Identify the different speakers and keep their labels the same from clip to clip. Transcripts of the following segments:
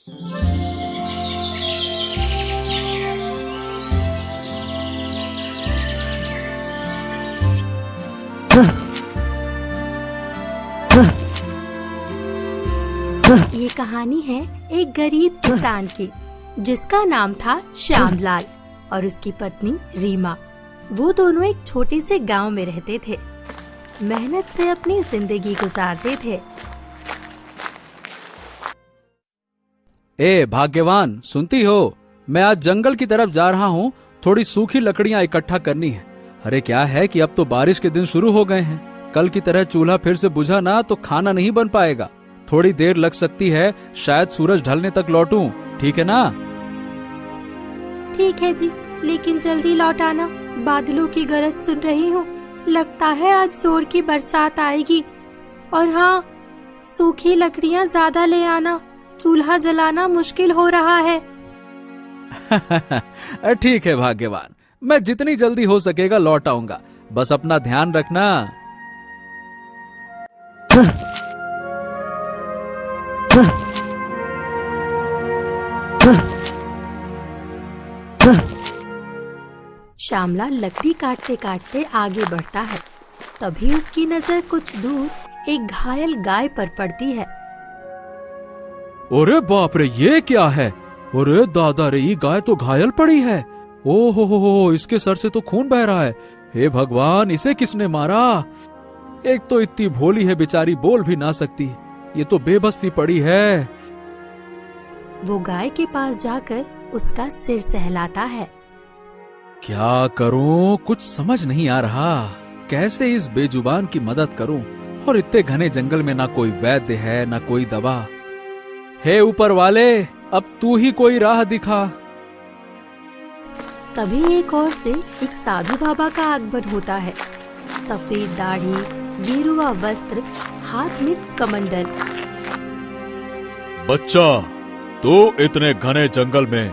Speaker 1: ये कहानी है एक गरीब किसान की, जिसका नाम था श्यामलाल और उसकी पत्नी रीमा। वो दोनों एक छोटे से गांव में रहते थे। मेहनत से अपनी जिंदगी गुजारते थे।
Speaker 2: ए भाग्यवान, सुनती हो? मैं आज जंगल की तरफ जा रहा हूँ। थोड़ी सूखी लकड़ियाँ इकट्ठा करनी है। अरे क्या है कि अब तो बारिश के दिन शुरू हो गए हैं। कल की तरह चूल्हा फिर से बुझा ना तो खाना नहीं बन पाएगा। थोड़ी देर लग सकती है, शायद सूरज ढलने तक लौटूं। ठीक है ना?
Speaker 1: ठीक है जी, लेकिन जल्दी लौट आना। बादलों की गरज सुन रही हूँ। लगता है आज जोर की बरसात आएगी। और हाँ, सूखी लकड़ियाँ ज्यादा ले आना। चूल्हा जलाना मुश्किल हो रहा है।
Speaker 2: ठीक है भाग्यवान, मैं जितनी जल्दी हो सकेगा लौट आऊंगा। बस अपना ध्यान रखना।
Speaker 1: श्यामलाल लकड़ी काटते काटते आगे बढ़ता है। तभी उसकी नजर कुछ दूर एक घायल गाय पर पड़ती है।
Speaker 2: अरे बाप रे, ये क्या है? अरे दादा रे, ये गाय तो घायल पड़ी है। ओ हो, इसके सर से तो खून बह रहा है। हे भगवान, इसे किसने मारा? एक तो इतनी भोली है बेचारी, बोल भी ना सकती। ये तो बेबस सी पड़ी है।
Speaker 1: वो गाय के पास जाकर उसका सिर सहलाता है।
Speaker 2: क्या करूं, कुछ समझ नहीं आ रहा। कैसे इस बेजुबान की मदद करूं? और इतने घने जंगल में ना कोई वैद्य है ना कोई दवा। हे ऊपर वाले, अब तू ही कोई राह दिखा।
Speaker 1: तभी एक ओर से एक साधु बाबा का आगमन होता है। सफेद दाढ़ी, गेरुआ वस्त्र, हाथ में कमंडल।
Speaker 3: बच्चा, तो इतने घने जंगल में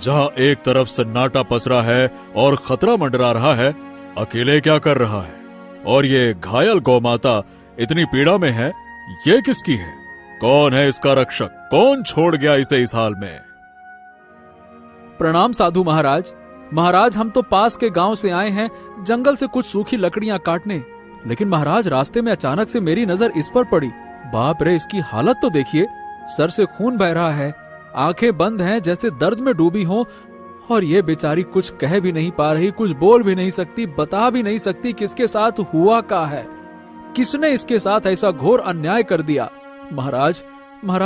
Speaker 3: जहाँ एक तरफ सन्नाटा पसरा है और खतरा मंडरा रहा है, अकेले क्या कर रहा है? और ये घायल गौमाता इतनी पीड़ा में है, ये किसकी है? कौन है इसका रक्षक? कौन छोड़ गया इसे इस हाल में?
Speaker 2: प्रणाम साधु महाराज। महाराज, हम तो पास के गांव से आए हैं जंगल से कुछ सूखी लकड़ियां काटने। लेकिन महाराज, रास्ते में अचानक से मेरी नजर इस पर पड़ी। बाप रे, इसकी हालत तो देखिए। सर से खून बह रहा है, आंखें बंद हैं जैसे दर्द में डूबी हों। और ये बेचारी कुछ कह भी नहीं पा रही, कुछ बोल भी नहीं सकती, बता भी नहीं सकती किसके साथ हुआ क्या है। किसने इसके साथ ऐसा घोर अन्याय कर दिया? महाराज,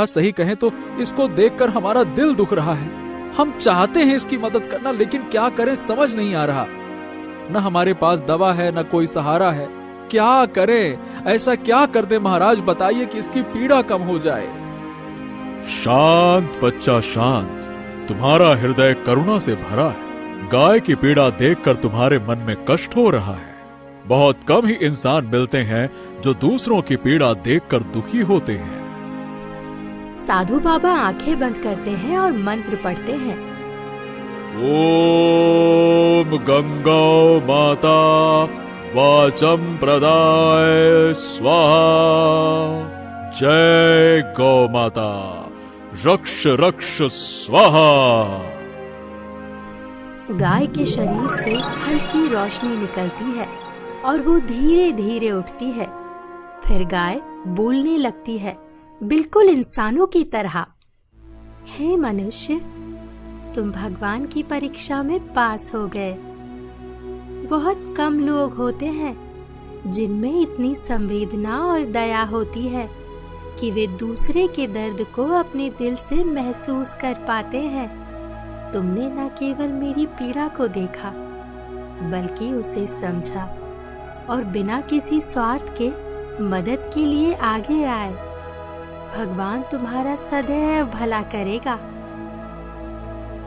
Speaker 2: सही कहें तो इसको देखकर हमारा दिल दुख रहा है। हम चाहते हैं इसकी मदद करना, लेकिन क्या करें समझ नहीं आ रहा। न हमारे पास दवा है, न कोई सहारा है। क्या करें? ऐसा क्या कर दे महाराज, बताइए कि इसकी पीड़ा कम हो जाए।
Speaker 3: शांत बच्चा, शांत। तुम्हारा हृदय करुणा से भरा है। गाय की पीड़ा देखकर तुम्हारे मन में कष्ट हो रहा है। बहुत कम ही इंसान मिलते हैं जो दूसरों की पीड़ा देखकर दुखी होते हैं।
Speaker 1: साधु बाबा आंखें बंद करते हैं और मंत्र पढ़ते हैं।
Speaker 3: ओम गंगा माता वाचम प्रदाय स्वाहा। जय गौ माता, रक्ष रक्ष स्वाहा।
Speaker 1: गाय के शरीर से हल्की रोशनी निकलती है और वो धीरे धीरे उठती है। फिर गाय बोलने लगती है, बिल्कुल इंसानों की तरह। हे मनुष्य, तुम भगवान की परीक्षा में पास हो गए। बहुत कम लोग होते हैं जिनमें इतनी संवेदना और दया होती है कि वे दूसरे के दर्द को अपने दिल से महसूस कर पाते हैं। तुमने न केवल मेरी पीड़ा को देखा, बल्कि उसे समझा और बिना किसी स्वार्थ के मदद के लिए आगे आए। भगवान तुम्हारा सदैव भला करेगा।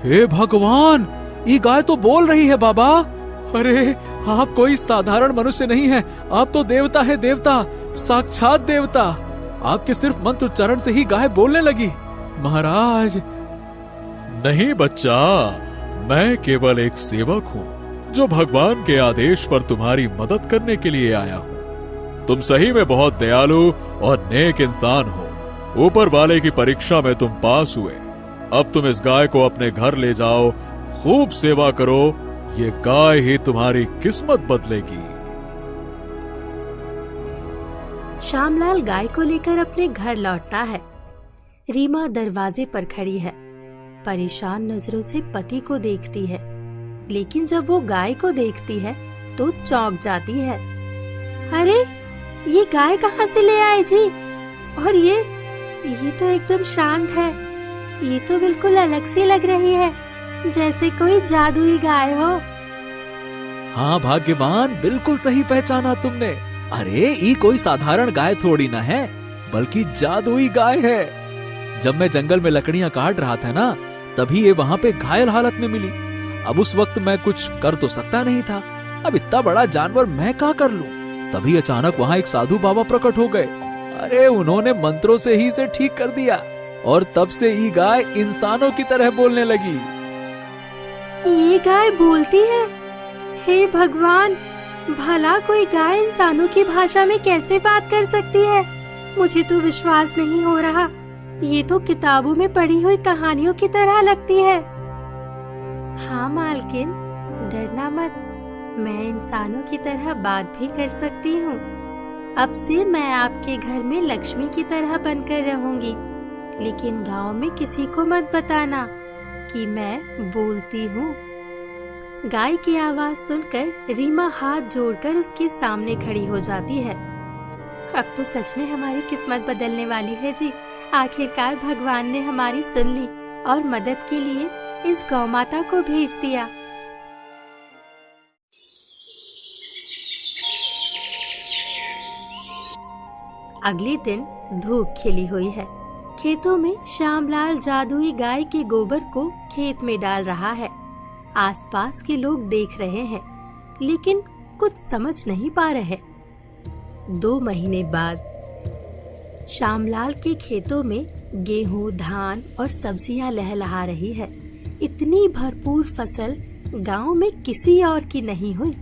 Speaker 2: हे भगवान, ये गाय तो बोल रही है बाबा। अरे, आप कोई साधारण मनुष्य नहीं है, आप तो देवता है, देवता, साक्षात देवता। आपके सिर्फ मंत्र उच्चारण से ही गाय बोलने लगी। महाराज।
Speaker 3: नहीं बच्चा, मैं केवल एक सेवक हूँ जो भगवान के आदेश पर तुम्हारी मदद करने के लिए आया हूँ। तुम सही में बहुत दयालु और नेक इंसान हो। ऊपर वाले की परीक्षा में तुम पास हुए, अब तुम इस गाय को अपने घर ले जाओ, खूब सेवा करो, ये गाय ही तुम्हारी किस्मत बदलेगी।
Speaker 1: श्यामलाल गाय को लेकर अपने घर लौटता है। रीमा दरवाजे पर खड़ी है, परेशान नजरों से पति को देखती है, लेकिन जब वो गाय को देखती है तो चौंक जाती है। अरे ये गाय कहाँ से ले आए जी? और ये तो एकदम शांत है, ये तो बिल्कुल अलग सी लग रही है, जैसे कोई जादुई गाय हो।
Speaker 2: हाँ भाग्यवान, बिल्कुल सही पहचाना तुमने। अरे ये कोई साधारण गाय थोड़ी ना है, बल्कि जादुई गाय है। जब मैं जंगल में लकड़ियां काट रहा था ना, तभी ये वहाँ पे घायल हालत में मिली। अब उस वक्त मैं कुछ कर तो सकता नहीं था, अब इतना बड़ा जानवर मैं क्या कर लूं? तभी अचानक वहाँ एक साधु बाबा प्रकट हो गए। अरे उन्होंने मंत्रों से ही इसे ठीक कर दिया, और तब से ये गाय इंसानों की तरह बोलने लगी।
Speaker 1: ये गाय बोलती है? हे भगवान, भला कोई गाय इंसानों की भाषा में कैसे बात कर सकती है? मुझे तो विश्वास नहीं हो रहा, ये तो किताबों में पढ़ी हुई कहानियों की तरह लगती है। हाँ मालकिन, डरना मत, मैं इंसानों की तरह बात भी कर सकती हूँ। अब से मैं आपके घर में लक्ष्मी की तरह बनकर रहूंगी, लेकिन गांव में किसी को मत बताना कि मैं बोलती हूँ। गाय की आवाज सुनकर रीमा हाथ जोड़कर उसके सामने खड़ी हो जाती है। अब तो सच में हमारी किस्मत बदलने वाली है जी। आखिरकार भगवान ने हमारी सुन ली और मदद के लिए इस गौ माता को भेज दिया। अगले दिन धूप खिली हुई है। खेतों में श्यामलाल जादुई गाय के गोबर को खेत में डाल रहा है। आसपास के लोग देख रहे हैं, लेकिन कुछ समझ नहीं पा रहे। 2 महीने बाद श्यामलाल के खेतों में गेहूं, धान और सब्जियां लहलहा रही है। इतनी भरपूर फसल गांव में किसी और की नहीं हुई।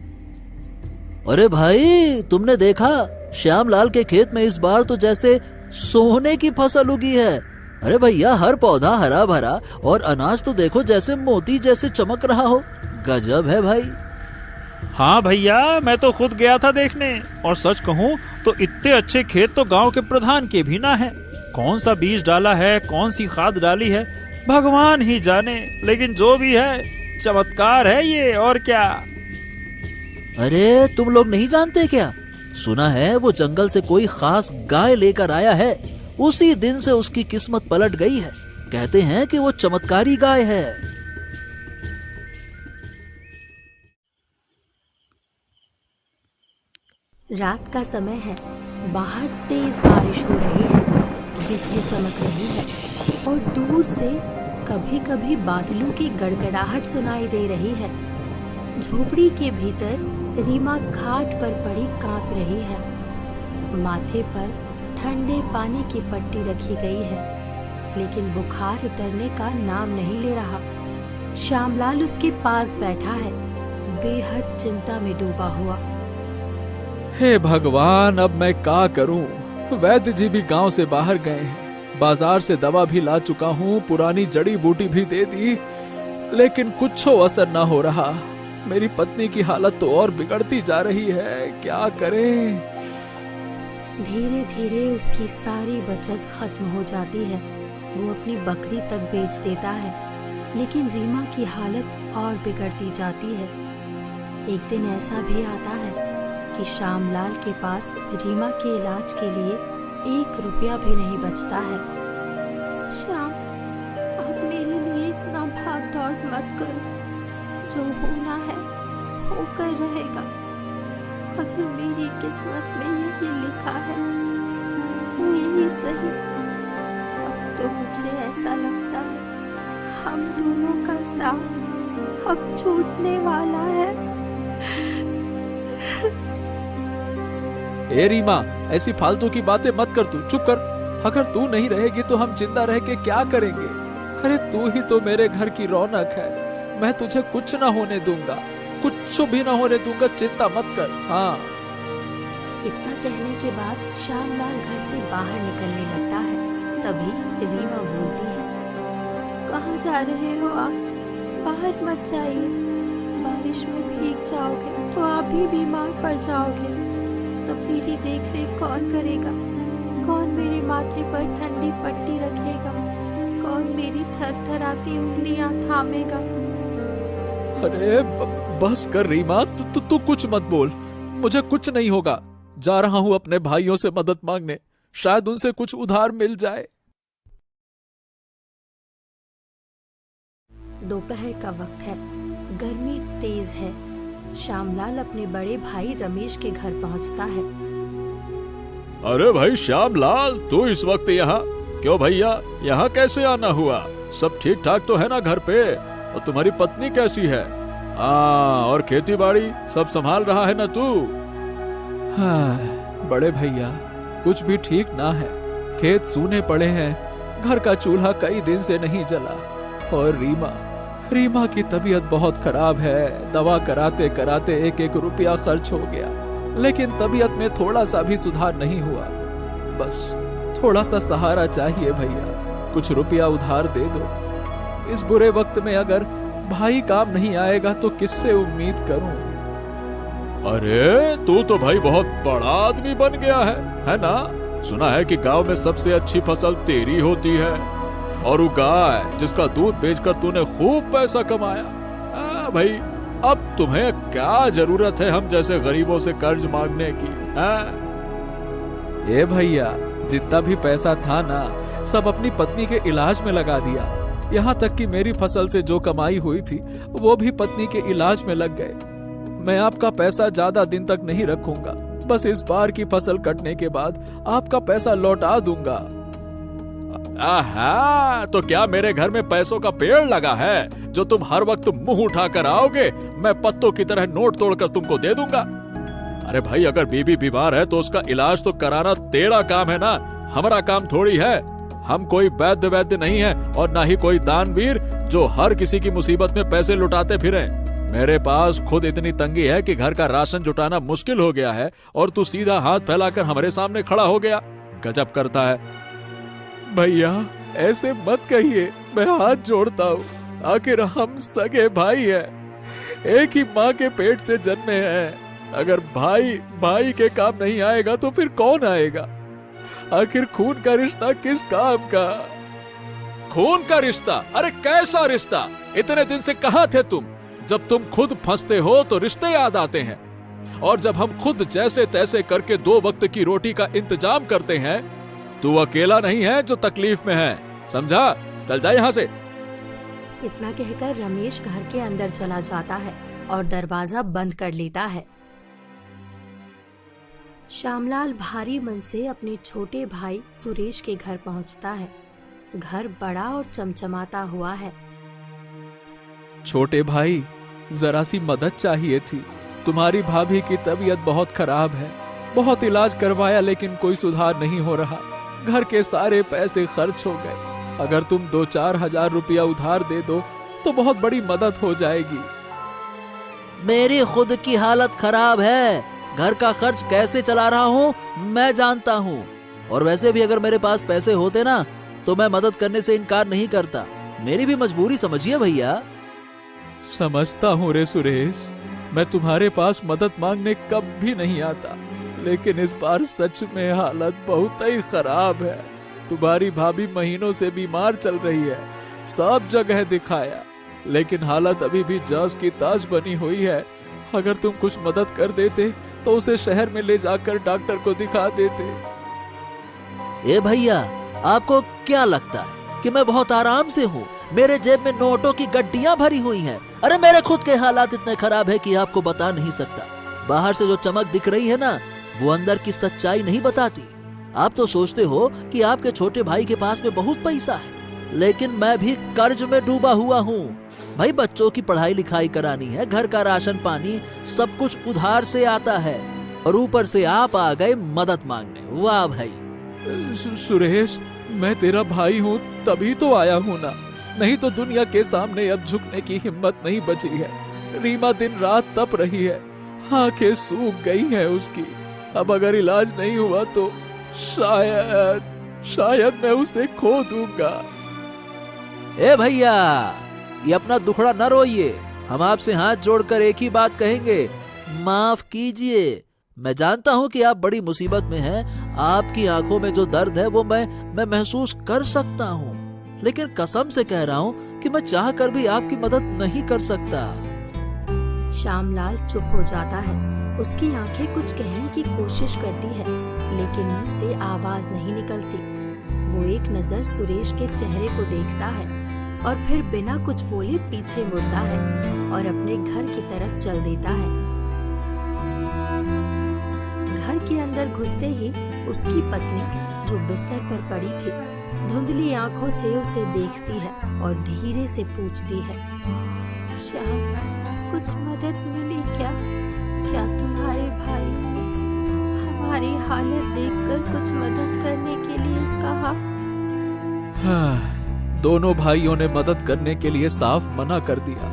Speaker 4: अरे भाई, तुमने देखा? श्यामलाल के खेत में इस बार तो जैसे सोने की फसल उगी है। अरे भैया, हर पौधा हरा भरा और अनाज तो देखो जैसे मोती जैसे चमक रहा हो। गजब है भाई।
Speaker 5: हाँ भैया, मैं तो खुद गया था देखने, और सच कहूँ तो इतने अच्छे खेत तो गांव के प्रधान के भी ना है। कौन सा बीज डाला है, कौन सी खाद डाली है, भगवान ही जाने। लेकिन जो भी है, चमत्कार है ये, और क्या।
Speaker 4: अरे तुम लोग नहीं जानते क्या? सुना है वो जंगल से कोई खास गाय लेकर आया है। उसी दिन से उसकी किस्मत पलट गई है। कहते हैं कि वो चमत्कारी गाय है।
Speaker 1: रात का समय है, बाहर तेज बारिश हो रही है, बिजली चमक रही है और दूर से कभी कभी बादलों की गड़गड़ाहट सुनाई दे रही है। झोपड़ी के भीतर रीमा खाट पर पड़ी कांप रही है। माथे पर ठंडे पानी की पट्टी रखी गई है, लेकिन बुखार उतरने का नाम नहीं ले रहा। श्यामलाल उसके पास बैठा है, बेहद चिंता में डूबा हुआ।
Speaker 2: हे भगवान, अब मैं क्या करूं? वैद्य जी भी गांव से बाहर गए हैं, बाजार से दवा भी ला चुका हूं, पुरानी जड़ी बूटी भी दे दी, लेकिन कुछ असर ना हो रहा। मेरी पत्नी की हालत तो और बिगड़ती जा रही है, क्या करें?
Speaker 1: धीरे धीरे उसकी सारी बचत खत्म हो जाती है। वो अपनी बकरी तक बेच देता है, लेकिन रीमा की हालत और बिगड़ती जाती है। एक दिन ऐसा भी आता है कि श्यामलाल के पास रीमा के इलाज के लिए 1 रुपया भी नहीं बचता है। श्याम, अब मेरे लिए इतना भाग दौड़ मत करो। जो होना है होकर रहेगा। अगर मेरी किस्मत में यही लिखा है तो यही सही। अब तो मुझे ऐसा लगता है हम दोनों का साथ अब छूटने वाला है।
Speaker 2: ए रीमा, ऐसी फालतू की बातें मत कर, तू चुप कर। अगर तू नहीं रहेगी तो हम जिंदा रह के क्या करेंगे? अरे तू ही तो मेरे घर की रौनक है। मैं तुझे कुछ ना होने दूंगा, कुछ भी ना होने दूंगा, चिंता मत कर। हाँ।
Speaker 1: इतना कहने के बाद श्यामलाल घर से बाहर निकलने लगता है। तभी रीमा बोलती है, कहाँ जा रहे हो आप? बाहर मत जाइए, बारिश में भीग जाओगे तो आप भी बीमार पड़ जाओगे। तब मेरी देखरेख कौन करेगा? कौन मेरे माथे पर ठंडी पट्टी रखेगा? कौन मेरी थरथराती उंगलियां थामेगा?
Speaker 2: अरे बस कर रीमा, तू कुछ मत बोल, मुझे कुछ नहीं होगा। जा रहा हूं अपने भाइयों से मदद मांगने, शायद उनसे कुछ उधार मिल जाए।
Speaker 1: दोपहर का वक्त है, गर्मी तेज है। श्यामलाल अपने बड़े भाई रमेश के घर पहुंचता है।
Speaker 3: अरे भाई श्यामलाल, तू इस वक्त यहाँ? क्यों भैया, यहाँ कैसे आना हुआ? सब ठीक ठाक तो है ना घर पे? और तुम्हारी पत्नी कैसी है? और खेती बाड़ी सब संभाल रहा है ना तू?
Speaker 2: हाँ बड़े भैया, कुछ भी ठीक ना है। खेत सूने पड़े हैं, घर का चूल्हा कई दिन से नहीं जला। और रीमा की तबीयत बहुत खराब है। दवा कराते कराते 1-1 रुपया खर्च हो गया, लेकिन तबीयत में थोड़ा सा भी सुधार नहीं हुआ। बस थोड़ा सा सहारा चाहिए भैया, कुछ रुपया उधार दे दो। इस बुरे वक्त में अगर भाई काम नहीं आएगा तो किससे उम्मीद करूं?
Speaker 3: अरे तू तो भाई बहुत बड़ा आदमी बन गया है ना? सुना है कि गांव में सबसे अच्छी फसल तेरी होती है, और वो गाय जिसका दूध बेचकर तूने खूब पैसा कमाया। भाई अब तुम्हें क्या जरूरत है हम जैसे गरीबों से कर्ज मांगने की?
Speaker 2: ए भैया, जितना भी पैसा था ना, सब अपनी पत्नी के इलाज में लगा दिया। यहाँ तक कि मेरी फसल से जो कमाई हुई थी वो भी पत्नी के इलाज में लग गए। मैं आपका पैसा ज्यादा दिन तक नहीं रखूंगा, बस इस बार की फसल कटने के बाद आपका पैसा लौटा दूंगा।
Speaker 3: आहा, तो क्या मेरे घर में पैसों का पेड़ लगा है जो तुम हर वक्त मुंह उठाकर आओगे? मैं पत्तों की तरह नोट तोड़कर तुमको दे दूंगा। अरे भाई, अगर बीबी बीमार है तो उसका इलाज तो कराना तेरा काम है ना, हमारा काम थोड़ी है। हम कोई वैद्य नहीं है और ना ही कोई दानवीर जो हर किसी की मुसीबत में पैसे लुटाते फिरे। मेरे पास खुद इतनी तंगी है कि घर का राशन जुटाना मुश्किल हो गया है, और तू सीधा हाथ फैलाकर हमारे सामने खड़ा हो गया। गजब करता है।
Speaker 2: भैया ऐसे मत कहिए, मैं हाथ जोड़ता हूँ। आखिर हम सगे भाई हैं, एक ही माँ के पेट से जन्मे हैं। अगर भाई के काम नहीं आएगा तो फिर कौन आएगा? आखिर खून का रिश्ता किस काम का?
Speaker 3: खून का रिश्ता? अरे कैसा रिश्ता? इतने दिन से कहाँ थे तुम? जब तुम खुद फंसते हो तो रिश्ते याद आते हैं, और जब हम खुद जैसे तैसे करके 2 वक्त की रोटी का इंतजाम करते हैं, तू अकेला नहीं है जो तकलीफ में है, समझा? चल जा यहाँ से।
Speaker 1: इतना कहकर रमेश घर के अंदर चला जाता है और दरवाजा बंद कर लेता है। श्यामलाल भारी मन से अपने छोटे भाई सुरेश के घर पहुंचता है। घर बड़ा और चमचमाता हुआ है।
Speaker 2: छोटे भाई, जरा सी मदद चाहिए थी। तुम्हारी भाभी की तबीयत बहुत खराब है, बहुत इलाज करवाया लेकिन कोई सुधार नहीं हो रहा। घर के सारे पैसे खर्च हो गए। अगर तुम 2-4 हजार रुपया उधार दे दो तो बहुत बड़ी मदद हो जाएगी।
Speaker 4: मेरी खुद की हालत खराब है, घर का खर्च कैसे चला रहा हूँ मैं जानता हूँ। और वैसे भी अगर मेरे पास पैसे होते ना तो मैं मदद करने से इनकार नहीं करता। मेरी भी मजबूरी समझिए भैया।
Speaker 2: समझता हूँ रे सुरेश, मैं तुम्हारे पास मदद मांगने कभी नहीं आता, लेकिन इस बार सच में हालत बहुत ही खराब है। तुम्हारी भाभी महीनों से बीमार चल रही है, सब जगह दिखाया, लेकिन हालत अभी भी जस की ताज बनी हुई है। अगर तुम कुछ मदद कर देते तो उसे शहर में ले जाकर डॉक्टर को दिखा देते।
Speaker 4: ए भैया, आपको क्या लगता है कि मैं बहुत आराम से हूँ? मेरे जेब में नोटों की गड्डियां भरी हुई हैं। अरे मेरे खुद के हालात इतने खराब है कि आपको बता नहीं सकता। बाहर से जो चमक दिख रही है ना, वो अंदर की सच्चाई नहीं बताती। आप तो सोचते हो कि आपके छोटे भाई के पास में बहुत पैसा है, लेकिन मैं भी कर्ज में डूबा हुआ हूँ। भाई बच्चों की पढ़ाई लिखाई करानी है, घर का राशन पानी सब कुछ उधार से आता है, और ऊपर से आप आ गए मदद मांगने। वाह भाई।
Speaker 2: सुरेश, मैं तेरा भाई हूँ तभी तो आया हूँ ना, नहीं तो दुनिया के सामने अब झुकने की हिम्मत नहीं बची है। रीमा दिन रात तप रही है, आंखें सूख गई हैं उसकी। अब अगर इलाज नहीं हुआ तो शायद मैं उसे खो दूंगा।
Speaker 4: ए भैया, ये अपना दुखड़ा न रोइए, हम आपसे हाथ जोड़कर एक ही बात कहेंगे, माफ कीजिए। मैं जानता हूँ कि आप बड़ी मुसीबत में हैं, आपकी आंखों में जो दर्द है वो मैं महसूस कर सकता हूँ, लेकिन कसम से कह रहा हूँ कि मैं चाहकर भी आपकी मदद नहीं कर सकता।
Speaker 1: श्यामलाल चुप हो जाता है। उसकी आंखें कुछ कहने की कोशिश करती है, लेकिन मुंह से आवाज नहीं निकलती। वो एक नजर सुरेश के चेहरे को देखता है और फिर बिना कुछ बोले पीछे मुड़ता है और अपने घर की तरफ चल देता है। घर के अंदर घुसते ही उसकी पत्नी, जो बिस्तर पर पड़ी थी, धुंधली आंखों से उसे देखती है और धीरे से पूछती है, श्याम, कुछ मदद मिली क्या? क्या तुम्हारे भाई ने हमारी हालत देखकर कुछ मदद करने के लिए कहा?
Speaker 2: दोनों भाइयों ने मदद करने के लिए साफ मना कर दिया।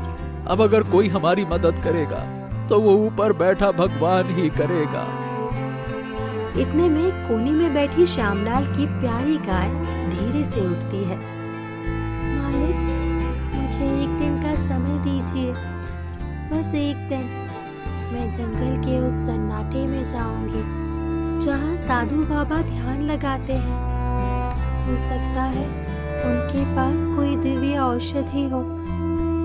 Speaker 2: अब अगर कोई हमारी मदद करेगा तो वो ऊपर बैठा भगवान ही करेगा।
Speaker 1: इतने में कोने में बैठी श्यामलाल की प्यारी गाय धीरे से उठती है। मालिक, मुझे एक दिन का समय दीजिए, बस एक दिन। मैं जंगल के उस सन्नाटे में जाऊंगी जहाँ साधु बाबा ध्यान लगाते हैं। हो सकता है उनके पास कोई दिव्य औषधि हो,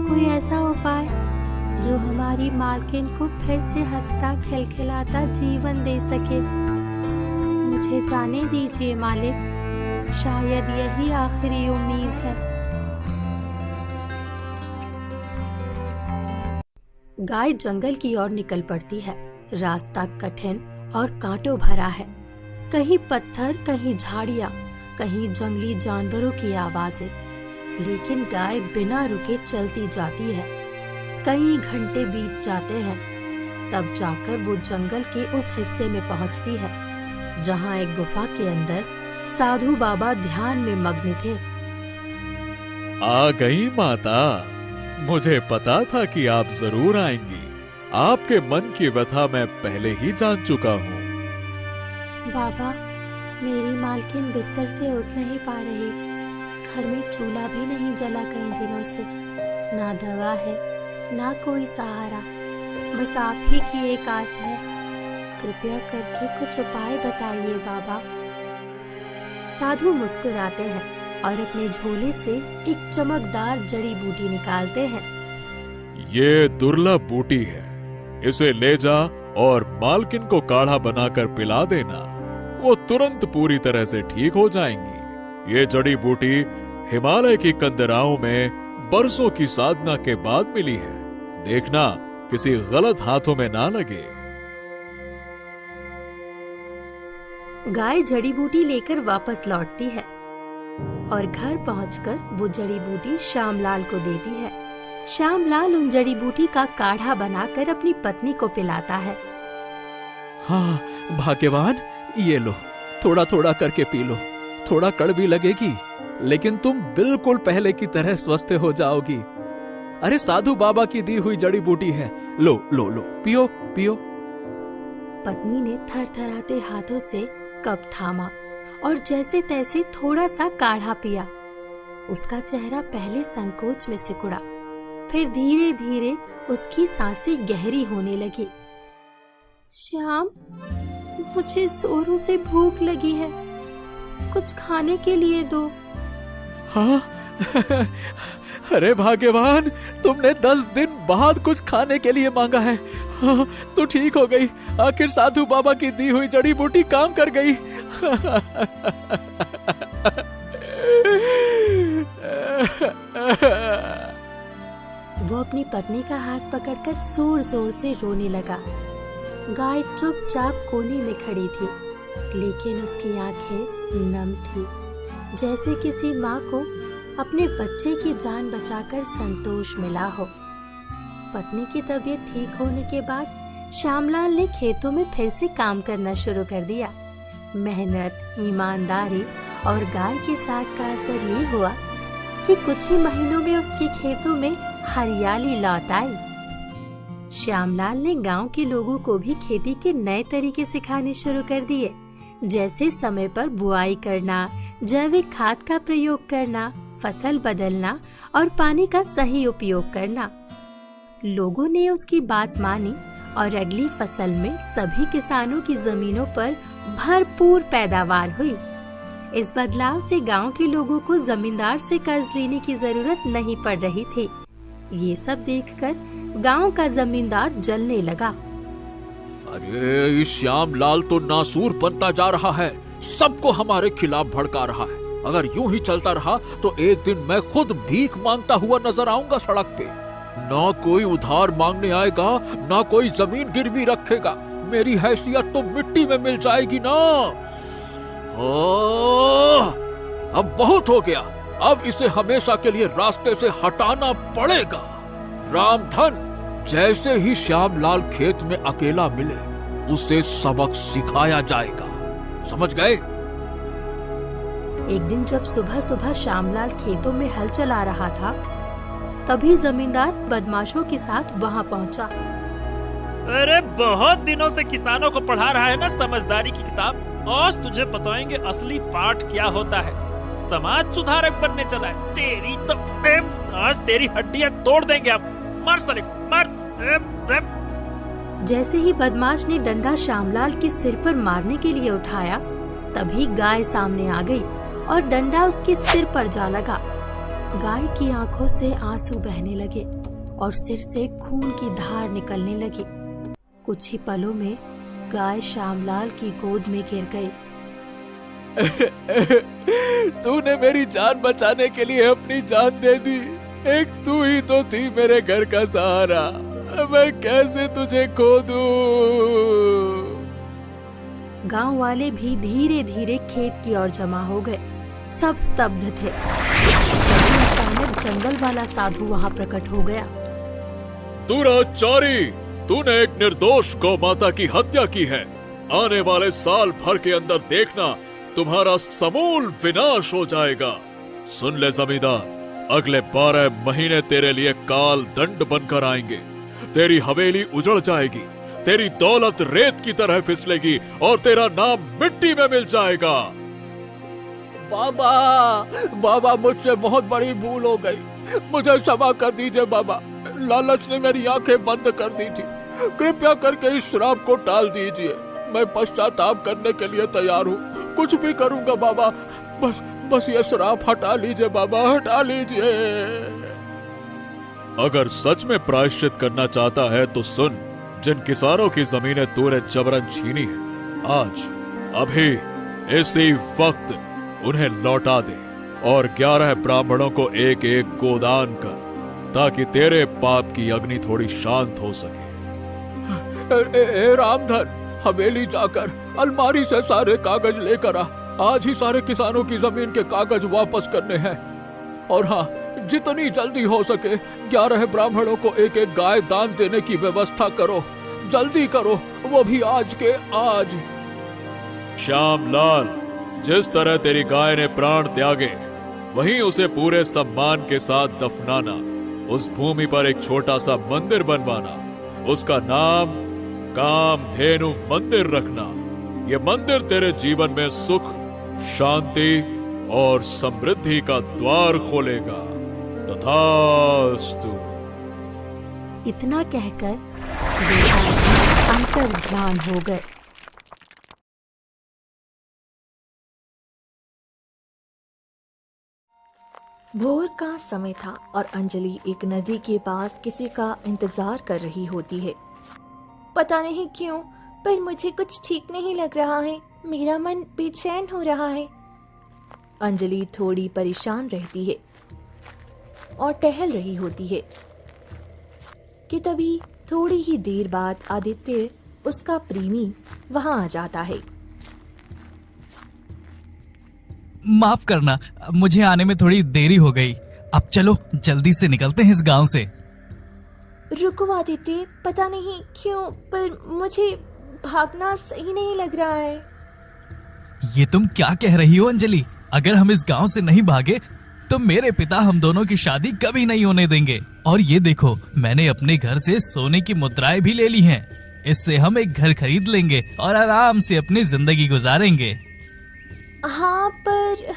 Speaker 1: कोई ऐसा उपाय जो हमारी मालकिन को फिर से हंसता खिलखिलाता जीवन दे सके। मुझे जाने दीजिए मालिक, शायद यही आखिरी उम्मीद है। गाय जंगल की ओर निकल पड़ती है। रास्ता कठिन और कांटों भरा है। कहीं पत्थर, कहीं झाड़ियाँ, कहीं जंगली जानवरों की आवाजें, लेकिन गाय बिना रुके चलती जाती है। कई घंटे बीत जाते हैं, तब जाकर वो जंगल के उस हिस्से में पहुंचती है जहां एक गुफा के अंदर साधु बाबा ध्यान में मग्न थे।
Speaker 3: आ गई माता, मुझे पता था कि आप जरूर आएंगी। आपके मन की व्यथा मैं पहले ही जान चुका हूँ।
Speaker 1: बाबा, मेरी मालकिन बिस्तर से उठ नहीं पा रही। घर में चूल्हा भी नहीं जला कई दिनों से। ना दवा है, ना कोई सहारा, बस आप ही की एक आस है। कृपया करके कुछ उपाय बताइए बाबा। साधु मुस्कुराते हैं और अपने झोले से एक चमकदार जड़ी बूटी निकालते हैं।
Speaker 3: ये दुर्लभ बूटी है, इसे ले जा और मालकिन को काढ़ा बनाकर पिला देना। वो तुरंत पूरी तरह से ठीक हो जाएंगी। ये जड़ी बूटी हिमालय की कंदराओं में बरसों की साधना के बाद मिली है। देखना किसी गलत हाथों में ना लगे।
Speaker 1: गाय जड़ी बूटी लेकर वापस लौटती है और घर पहुंचकर वो जड़ी बूटी श्यामलाल को देती है। श्यामलाल उन जड़ी बूटी का काढ़ा बनाकर अपनी पत्नी को पिलाता है।
Speaker 2: हाँ भाग्यवान, ये लो, थोड़ा थोड़ा करके पी लो। थोड़ा कड़वी लगेगी, लेकिन तुम बिल्कुल पहले की तरह स्वस्थ हो जाओगी। अरे साधु बाबा की दी हुई जड़ी बूटी है, लो लो लो, पियो पियो।
Speaker 1: पत्नी ने थरथराते हाथों से कप थामा और जैसे तैसे थोड़ा सा काढ़ा पिया। उसका चेहरा पहले संकोच में सिकुड़ा, फिर धीरे धीरे उसकी सांसें गहरी होने लगी। श्याम, मुझे जोरों से भूख लगी है, कुछ खाने के लिए दो।
Speaker 2: हाँ अरे भाग्यवान, तुमने 10 दिन बाद कुछ खाने के लिए मांगा है। हाँ, तो ठीक हो गई। आखिर साधु बाबा की दी हुई जड़ी बूटी काम कर गई।
Speaker 1: वो अपनी पत्नी का हाथ पकड़कर जोर जोर से रोने लगा। गाय चुपचाप कोने में खड़ी थी, लेकिन उसकी आंखें नम थी, जैसे किसी माँ को अपने बच्चे की जान बचाकर संतोष मिला हो। पत्नी की तबीयत ठीक होने के बाद श्यामलाल ने खेतों में फिर से काम करना शुरू कर दिया। मेहनत, ईमानदारी और गाय के साथ का असर ये हुआ कि कुछ ही महीनों में उसके खेतों में हरियाली लौट आई। श्यामलाल ने गांव के लोगों को भी खेती के नए तरीके सिखाने शुरू कर दिए, जैसे समय पर बुआई करना, जैविक खाद का प्रयोग करना, फसल बदलना और पानी का सही उपयोग करना। लोगों ने उसकी बात मानी और अगली फसल में सभी किसानों की जमीनों पर भरपूर पैदावार हुई। इस बदलाव से गांव के लोगों को जमींदार से कर्ज लेने की जरूरत नहीं पड़ रही थी। ये सब देखकर गांव का जमींदार जलने लगा।
Speaker 2: अरे इस श्यामलाल तो नासूर बनता जा रहा है, सबको हमारे खिलाफ भड़का रहा है। अगर यूं ही चलता रहा तो एक दिन मैं खुद भीख मांगता हुआ नजर आऊंगा सड़क पे। ना कोई उधार मांगने आएगा, ना कोई जमीन गिरवी रखेगा। मेरी हैसियत तो मिट्टी में मिल जाएगी ना। अब बहुत हो गया, अब इसे हमेशा के लिए रास्ते से हटाना पड़ेगा। रामधन, जैसे ही श्यामलाल खेत में अकेला मिले उसे सबक सिखाया जाएगा, समझ गए?
Speaker 1: एक दिन जब सुबह सुबह श्यामलाल खेतों में हल चला रहा था, तभी जमींदार बदमाशों के साथ वहां पहुंचा।
Speaker 5: अरे बहुत दिनों से किसानों को पढ़ा रहा है ना समझदारी की किताब। आज तुझे बताएंगे असली पाठ क्या होता है। समाज सुधारक बनने चला है। तेरी तो आज तेरी हड्डियां तोड़ देंगे अब। मर साले मर।
Speaker 1: जैसे ही बदमाश ने डंडा श्यामलाल के सिर पर मारने के लिए उठाया, तभी गाय सामने आ गई और डंडा उसके सिर पर जा लगा। गाय की आंखों से आंसू बहने लगे और सिर से खून की धार निकलने लगी। कुछ ही पलों में गाय श्यामलाल की गोद में गिर गई।
Speaker 2: तूने मेरी जान बचाने के लिए अपनी जान दे दी। एक तू ही तो थी मेरे घर का सहारा। मैं कैसे तुझे खो दूं?
Speaker 1: गांव वाले भी धीरे धीरे खेत की ओर जमा हो गए। सब स्तब्ध थे। तभी अचानक जंगल वाला साधु वहां प्रकट हो गया।
Speaker 3: दुराचारी, तूने एक निर्दोष गौ माता की हत्या की है। आने वाले साल भर के अंदर देखना तुम्हारा समूल विनाश हो जाएगा। सुन ले जमींदार, अगले 12 महीने तेरे लिए काल दंड बनकर आएंगे। तेरी हवेली उजड़ जाएगी, तेरी दौलत रेत की तरह फिसलेगी और तेरा नाम मिट्टी में मिल जाएगा।
Speaker 2: बाबा मुझसे बहुत बड़ी भूल हो गई। मुझे क्षमा कर दीजिए बाबा। लालच ने मेरी आंखें बंद कर दी थी। कृपया करके इस श्राप को टाल दीजिए। मैं पश्चाताप करने के लिए तैयार हूँ। कुछ भी करूँगा बाबा। बस ये श्राप हटा लीजिए बाबा, हटा लीजिए।
Speaker 3: अगर सच में प्रायश्चित करना चाहता है तो सुन, जिन किसानों की जमीनें तूने जबरन छीनी है, आज अभी इसी वक्त उन्हें लौटा दे और 11 ब्राह्मणों को एक एक गोदान कर, ताकि तेरे पाप की अग्नि थोड़ी शांत हो सके।
Speaker 2: रामधन, हवेली जाकर अलमारी से सारे कागज लेकर आ। आज ही सारे किसानों की जमीन के कागज वापस करने हैं। और हाँ, जितनी जल्दी हो सके 11 ब्राह्मणों को एक एक गाय दान देने की व्यवस्था करो। जल्दी करो, वो भी आज के आज।
Speaker 3: श्यामलाल, जिस तरह तेरी गाय ने प्राण त्यागे, वहीं उसे पूरे सम्मान के साथ दफनाना। उस भूमि पर एक छोटा सा मंदिर बनवाना। उसका नाम कामधेनु मंदिर रखना। ये मंदिर तेरे जीवन में सुख, शांति और समृद्धि का द्वार खोलेगा। तथास्तु।
Speaker 1: इतना कहकर वे सारे अंतर ध्यान हो गए।
Speaker 6: भोर का समय था और अंजलि एक नदी के पास किसी का इंतजार कर रही होती है।
Speaker 7: पता नहीं क्यों, पर मुझे कुछ ठीक नहीं लग रहा है। मेरा मन बेचैन हो रहा है।
Speaker 6: अंजलि थोड़ी परेशान रहती है और टहल रही होती है कि तभी थोड़ी ही देर बाद आदित्य, उसका प्रेमी, वहां आ जाता है।
Speaker 8: माफ करना, मुझे आने में थोड़ी देरी हो गई। अब चलो जल्दी से निकलते हैं इस गांव से।
Speaker 7: रुको आदित्य, पता नहीं क्यों, पर मुझे भागना सही नहीं लग रहा है।
Speaker 8: ये तुम क्या कह रही हो अंजलि? अगर हम इस गांव से नहीं भागे तो मेरे पिता हम दोनों की शादी कभी नहीं होने देंगे। और ये देखो, मैंने अपने घर से सोने की मुद्राएं भी ले ली हैं। इससे हम एक घर खरीद लेंगे और आराम से अपनी जिंदगी गुजारेंगे।
Speaker 7: हाँ पर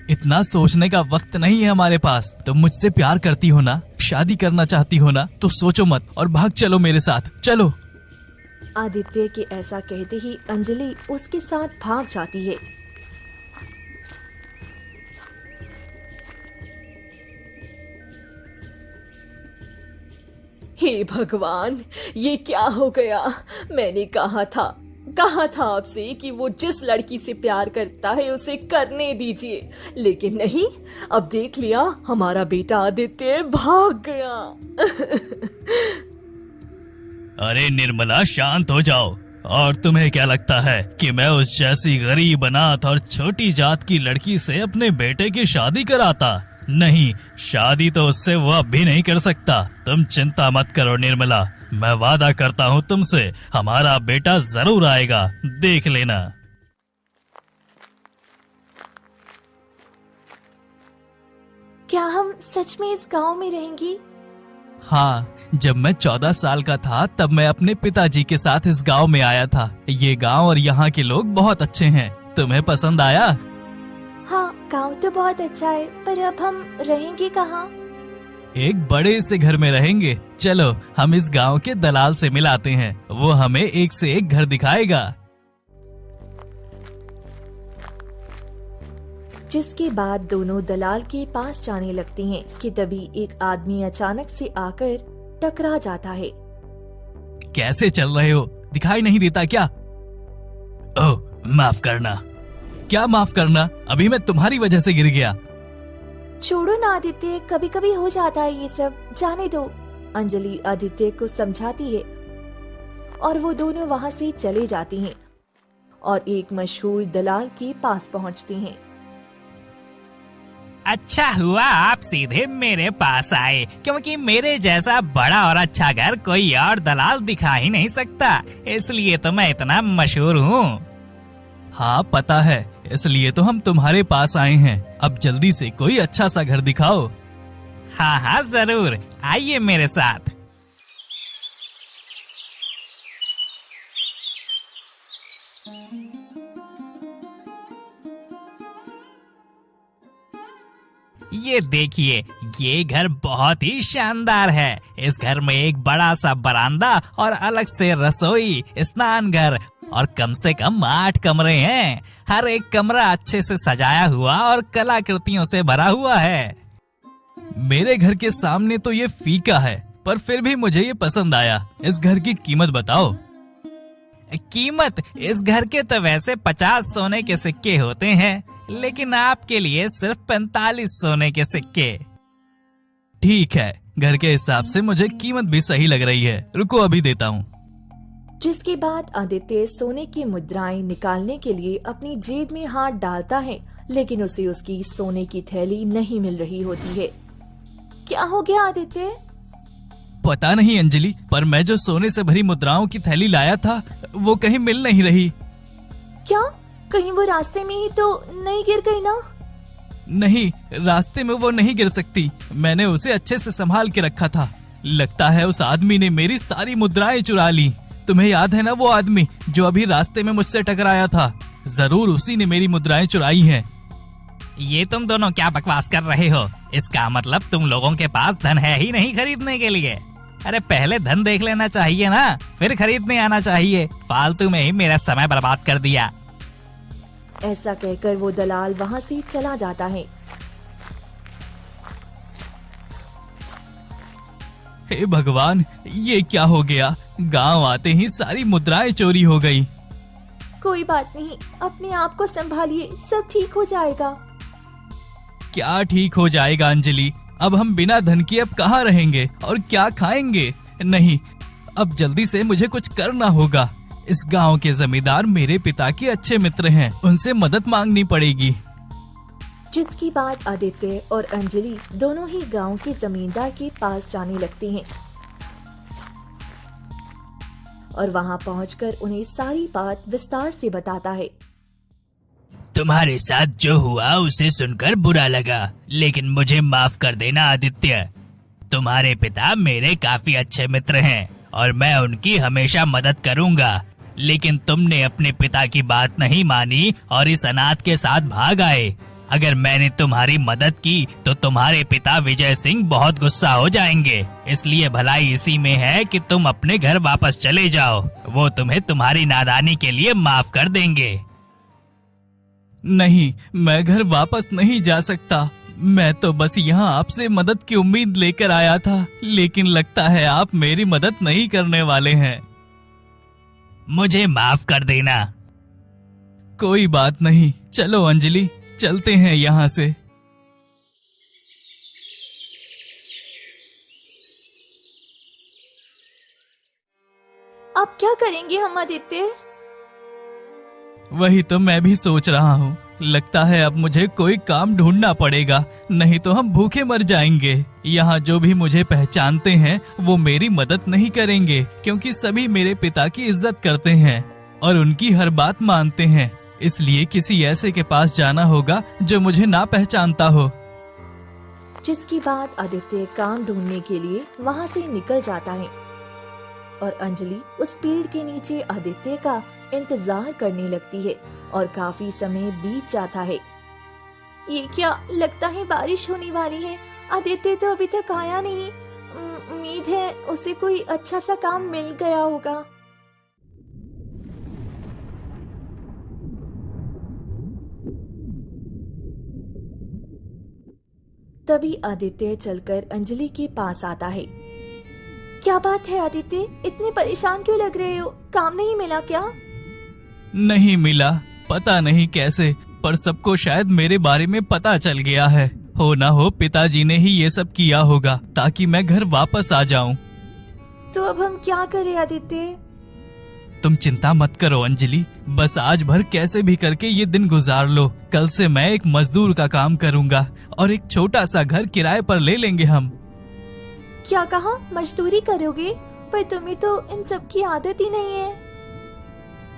Speaker 8: इतना सोचने का वक्त नहीं है हमारे पास। तुम मुझसे प्यार करती हो ना, शादी करना चाहती हो ना, तो सोचो मत और भाग चलो मेरे साथ, चलो।
Speaker 6: आदित्य के ऐसा कहते ही अंजलि उसके साथ भाग जाती है।
Speaker 9: हे भगवान, ये क्या हो गया। मैंने कहा था आपसे कि वो जिस लड़की से प्यार करता है उसे करने दीजिए, लेकिन नहीं, अब देख लिया, हमारा बेटा आदित्य भाग गया।
Speaker 8: अरे निर्मला, शांत हो जाओ। और तुम्हें क्या लगता है कि मैं उस जैसी गरीब अनाथ और छोटी जात की लड़की से अपने बेटे की शादी कराता? नहीं, शादी तो उससे वो अब भी नहीं कर सकता। तुम चिंता मत करो निर्मला, मैं वादा करता हूँ तुमसे, हमारा बेटा जरूर आएगा, देख लेना।
Speaker 7: क्या हम सच में इस गांव में रहेंगे?
Speaker 8: हाँ, जब मैं 14 साल का था तब मैं अपने पिताजी के साथ इस गांव में आया था। ये गांव और यहाँ के लोग बहुत अच्छे हैं। तुम्हें पसंद आया?
Speaker 7: हाँ, गांव तो बहुत अच्छा है, पर अब हम रहेंगे कहाँ?
Speaker 8: एक बड़े से घर में रहेंगे। चलो हम इस गांव के दलाल से मिलाते हैं, वो हमें एक से एक घर दिखाएगा।
Speaker 6: जिसके बाद दोनों दलाल के पास जाने लगते हैं कि तभी एक आदमी अचानक से आकर टकरा जाता है।
Speaker 8: कैसे चल रहे हो, दिखाई नहीं देता क्या? ओह, माफ करना। क्या माफ करना? अभी मैं तुम्हारी वजह से गिर गया।
Speaker 7: छोड़ो ना आदित्य, कभी कभी हो जाता है ये सब, जाने दो।
Speaker 6: अंजलि आदित्य को समझाती है और वो दोनों वहाँ से चले जाती हैं और एक मशहूर दलाल के पास पहुँचती हैं।
Speaker 10: अच्छा हुआ आप सीधे मेरे पास आए, क्योंकि मेरे जैसा बड़ा और अच्छा घर कोई और दलाल दिखा ही नहीं सकता, इसलिए तो मैं इतना मशहूर हूँ।
Speaker 8: हाँ पता है, इसलिए तो हम तुम्हारे पास आए हैं। अब जल्दी से कोई अच्छा सा घर दिखाओ।
Speaker 10: हाँ हाँ जरूर, आइए मेरे साथ। ये देखिए, ये घर बहुत ही शानदार है। इस घर में एक बड़ा सा बरामदा और अलग से रसोई, स्नान घर और कम से कम 8 कमरे हैं। हर एक कमरा अच्छे से सजाया हुआ और कलाकृतियों से भरा हुआ है।
Speaker 8: मेरे घर के सामने तो ये फीका है, पर फिर भी मुझे ये पसंद आया। इस घर की कीमत बताओ।
Speaker 10: कीमत? इस घर के तो वैसे 50 सोने के सिक्के होते हैं, लेकिन आपके लिए सिर्फ 45 सोने के सिक्के।
Speaker 8: ठीक है, घर के हिसाब से मुझे कीमत भी सही लग रही है। रुको, अभी देता हूँ।
Speaker 6: जिसके बाद आदित्य सोने की मुद्राएं निकालने के लिए अपनी जेब में हाथ डालता है, लेकिन उसे उसकी सोने की थैली नहीं मिल रही होती है।
Speaker 7: क्या हो गया आदित्य?
Speaker 8: पता नहीं अंजलि, पर मैं जो सोने से भरी मुद्राओं की थैली लाया था वो कहीं मिल नहीं रही।
Speaker 7: क्या कहीं वो रास्ते में ही तो नहीं गिर गई ना?
Speaker 8: नहीं, रास्ते में वो नहीं गिर सकती। मैंने उसे अच्छे से संभाल के रखा था। लगता है उस आदमी ने मेरी सारी मुद्राएं चुरा ली। तुम्हें याद है ना वो आदमी जो अभी रास्ते में मुझसे टकराया था? जरूर उसी ने मेरी मुद्राएं चुराई हैं।
Speaker 10: ये तुम दोनों क्या बकवास कर रहे हो? इसका मतलब तुम लोगों के पास धन है ही नहीं खरीदने के लिए। अरे पहले धन देख लेना चाहिए ना, फिर खरीदने आना चाहिए। फालतू में ही मेरा समय बर्बाद कर दिया।
Speaker 6: ऐसा कहकर वो दलाल वहाँ से चला जाता है।
Speaker 8: हे भगवान, ये क्या हो गया? गांव आते ही सारी मुद्राएं चोरी हो गई।
Speaker 7: कोई बात नहीं, अपने आप को संभालिए, सब ठीक हो जाएगा।
Speaker 8: क्या ठीक हो जाएगा अंजलि? अब हम बिना धन के अब कहाँ रहेंगे और क्या खाएंगे? नहीं, अब जल्दी से मुझे कुछ करना होगा। इस गांव के जमींदार मेरे पिता के अच्छे मित्र हैं, उनसे मदद मांगनी पड़ेगी।
Speaker 6: जिसकी बात आदित्य और अंजलि दोनों ही गांव के जमींदार के पास जाने लगते हैं और वहां पहुंचकर उन्हें सारी बात विस्तार से बताता है।
Speaker 10: तुम्हारे साथ जो हुआ उसे सुनकर बुरा लगा, लेकिन मुझे माफ कर देना आदित्य। तुम्हारे पिता मेरे काफी अच्छे मित्र हैं और मैं उनकी हमेशा मदद करूंगा। लेकिन तुमने अपने पिता की बात नहीं मानी और इस अनाथ के साथ भाग आए। अगर मैंने तुम्हारी मदद की तो तुम्हारे पिता विजय सिंह बहुत गुस्सा हो जाएंगे। इसलिए भलाई इसी में है कि तुम अपने घर वापस चले जाओ। वो तुम्हें तुम्हारी नादानी के लिए माफ कर देंगे।
Speaker 8: नहीं, मैं घर वापस नहीं जा सकता। मैं तो बस यहाँ आपसे मदद की उम्मीद लेकर आया था, लेकिन लगता है आप मेरी मदद नहीं करने वाले हैं।
Speaker 10: मुझे माफ कर देना।
Speaker 8: कोई बात नहीं, चलो अंजलि, चलते हैं यहाँ से।
Speaker 7: अब क्या करेंगे हम आदित्य?
Speaker 8: वही तो मैं भी सोच रहा हूँ। लगता है अब मुझे कोई काम ढूंढना पड़ेगा, नहीं तो हम भूखे मर जाएंगे। यहाँ जो भी मुझे पहचानते हैं वो मेरी मदद नहीं करेंगे, क्योंकि सभी मेरे पिता की इज्जत करते हैं और उनकी हर बात मानते हैं। इसलिए किसी ऐसे के पास जाना होगा जो मुझे ना पहचानता हो।
Speaker 6: जिसके बाद आदित्य काम ढूंढने के लिए वहाँ से निकल जाता है और अंजलि उस पेड़ के नीचे आदित्य का इंतजार करने लगती है और काफी समय बीत जाता है।
Speaker 7: ये क्या, लगता है बारिश होने वाली है। आदित्य तो अभी तक आया नहीं। उम्मीद है उसे कोई अच्छा सा काम मिल गया होगा।
Speaker 6: तभी आदित्य चलकर अंजलि के पास आता है।
Speaker 7: क्या बात है आदित्य, इतने परेशान क्यों लग रहे हो? काम नहीं मिला क्या?
Speaker 8: नहीं मिला, पता नहीं कैसे, पर सबको शायद मेरे बारे में पता चल गया है। हो ना हो पिताजी ने ही ये सब किया होगा ताकि मैं घर वापस आ जाऊं।
Speaker 7: तो अब हम क्या करें आदित्य?
Speaker 8: तुम चिंता मत करो अंजलि, बस आज भर कैसे भी करके ये दिन गुजार लो। कल से मैं एक मजदूर का काम करूंगा और एक छोटा सा घर किराए पर ले लेंगे हम।
Speaker 7: क्या कहा, मजदूरी करोगे? पर तुम्हें तो इन सब की आदत ही नहीं है।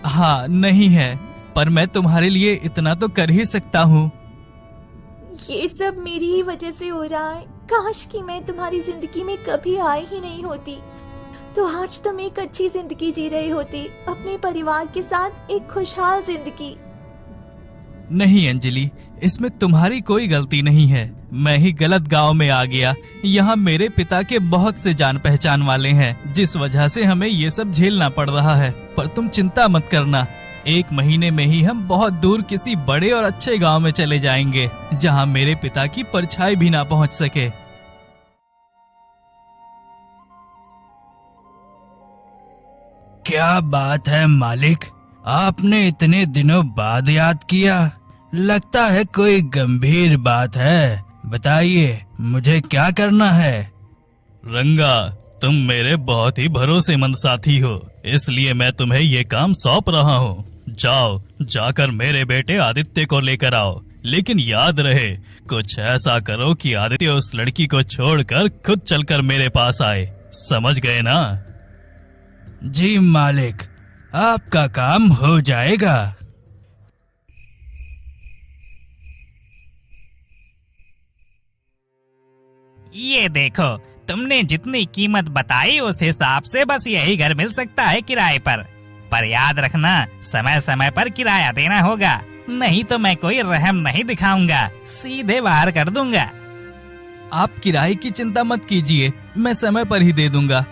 Speaker 8: हाँ नहीं है, पर मैं तुम्हारे लिए इतना तो कर ही सकता हूँ।
Speaker 7: ये सब मेरी ही वजह से हो रहा है। काश कि मैं तुम्हारी जिंदगी में कभी आई ही नहीं होती, तो आज तुम एक अच्छी जिंदगी जी रही होती, अपने परिवार के साथ एक खुशहाल जिंदगी।
Speaker 8: नहीं अंजलि, इसमें तुम्हारी कोई गलती नहीं है। मैं ही गलत गांव में आ गया। यहाँ मेरे पिता के बहुत से जान पहचान वाले हैं, जिस वजह से हमें ये सब झेलना पड़ रहा है। पर तुम चिंता मत करना, 1 महीने में ही हम बहुत दूर किसी बड़े और अच्छे गांव में चले जाएंगे, जहाँ मेरे पिता की परछाई भी ना पहुँच सके।
Speaker 10: क्या बात है मालिक, आपने इतने दिनों बाद याद किया। लगता है कोई गंभीर बात है। बताइए मुझे क्या करना है।
Speaker 8: रंगा, तुम मेरे बहुत ही भरोसेमंद साथी हो, इसलिए मैं तुम्हें ये काम सौंप रहा हूँ। जाओ, जाकर मेरे बेटे आदित्य को लेकर आओ, लेकिन याद रहे कुछ ऐसा करो कि आदित्य उस लड़की को छोड़कर खुद चलकर मेरे पास आए। समझ गए ना?
Speaker 10: जी मालिक, आपका काम हो जाएगा। ये देखो, तुमने जितनी कीमत बताई उस हिसाब से बस यही घर मिल सकता है किराए पर याद रखना समय समय पर किराया देना होगा, नहीं तो मैं कोई रहम नहीं दिखाऊंगा, सीधे बाहर कर दूंगा।
Speaker 8: आप किराए की चिंता मत कीजिए, मैं समय पर ही दे दूंगा।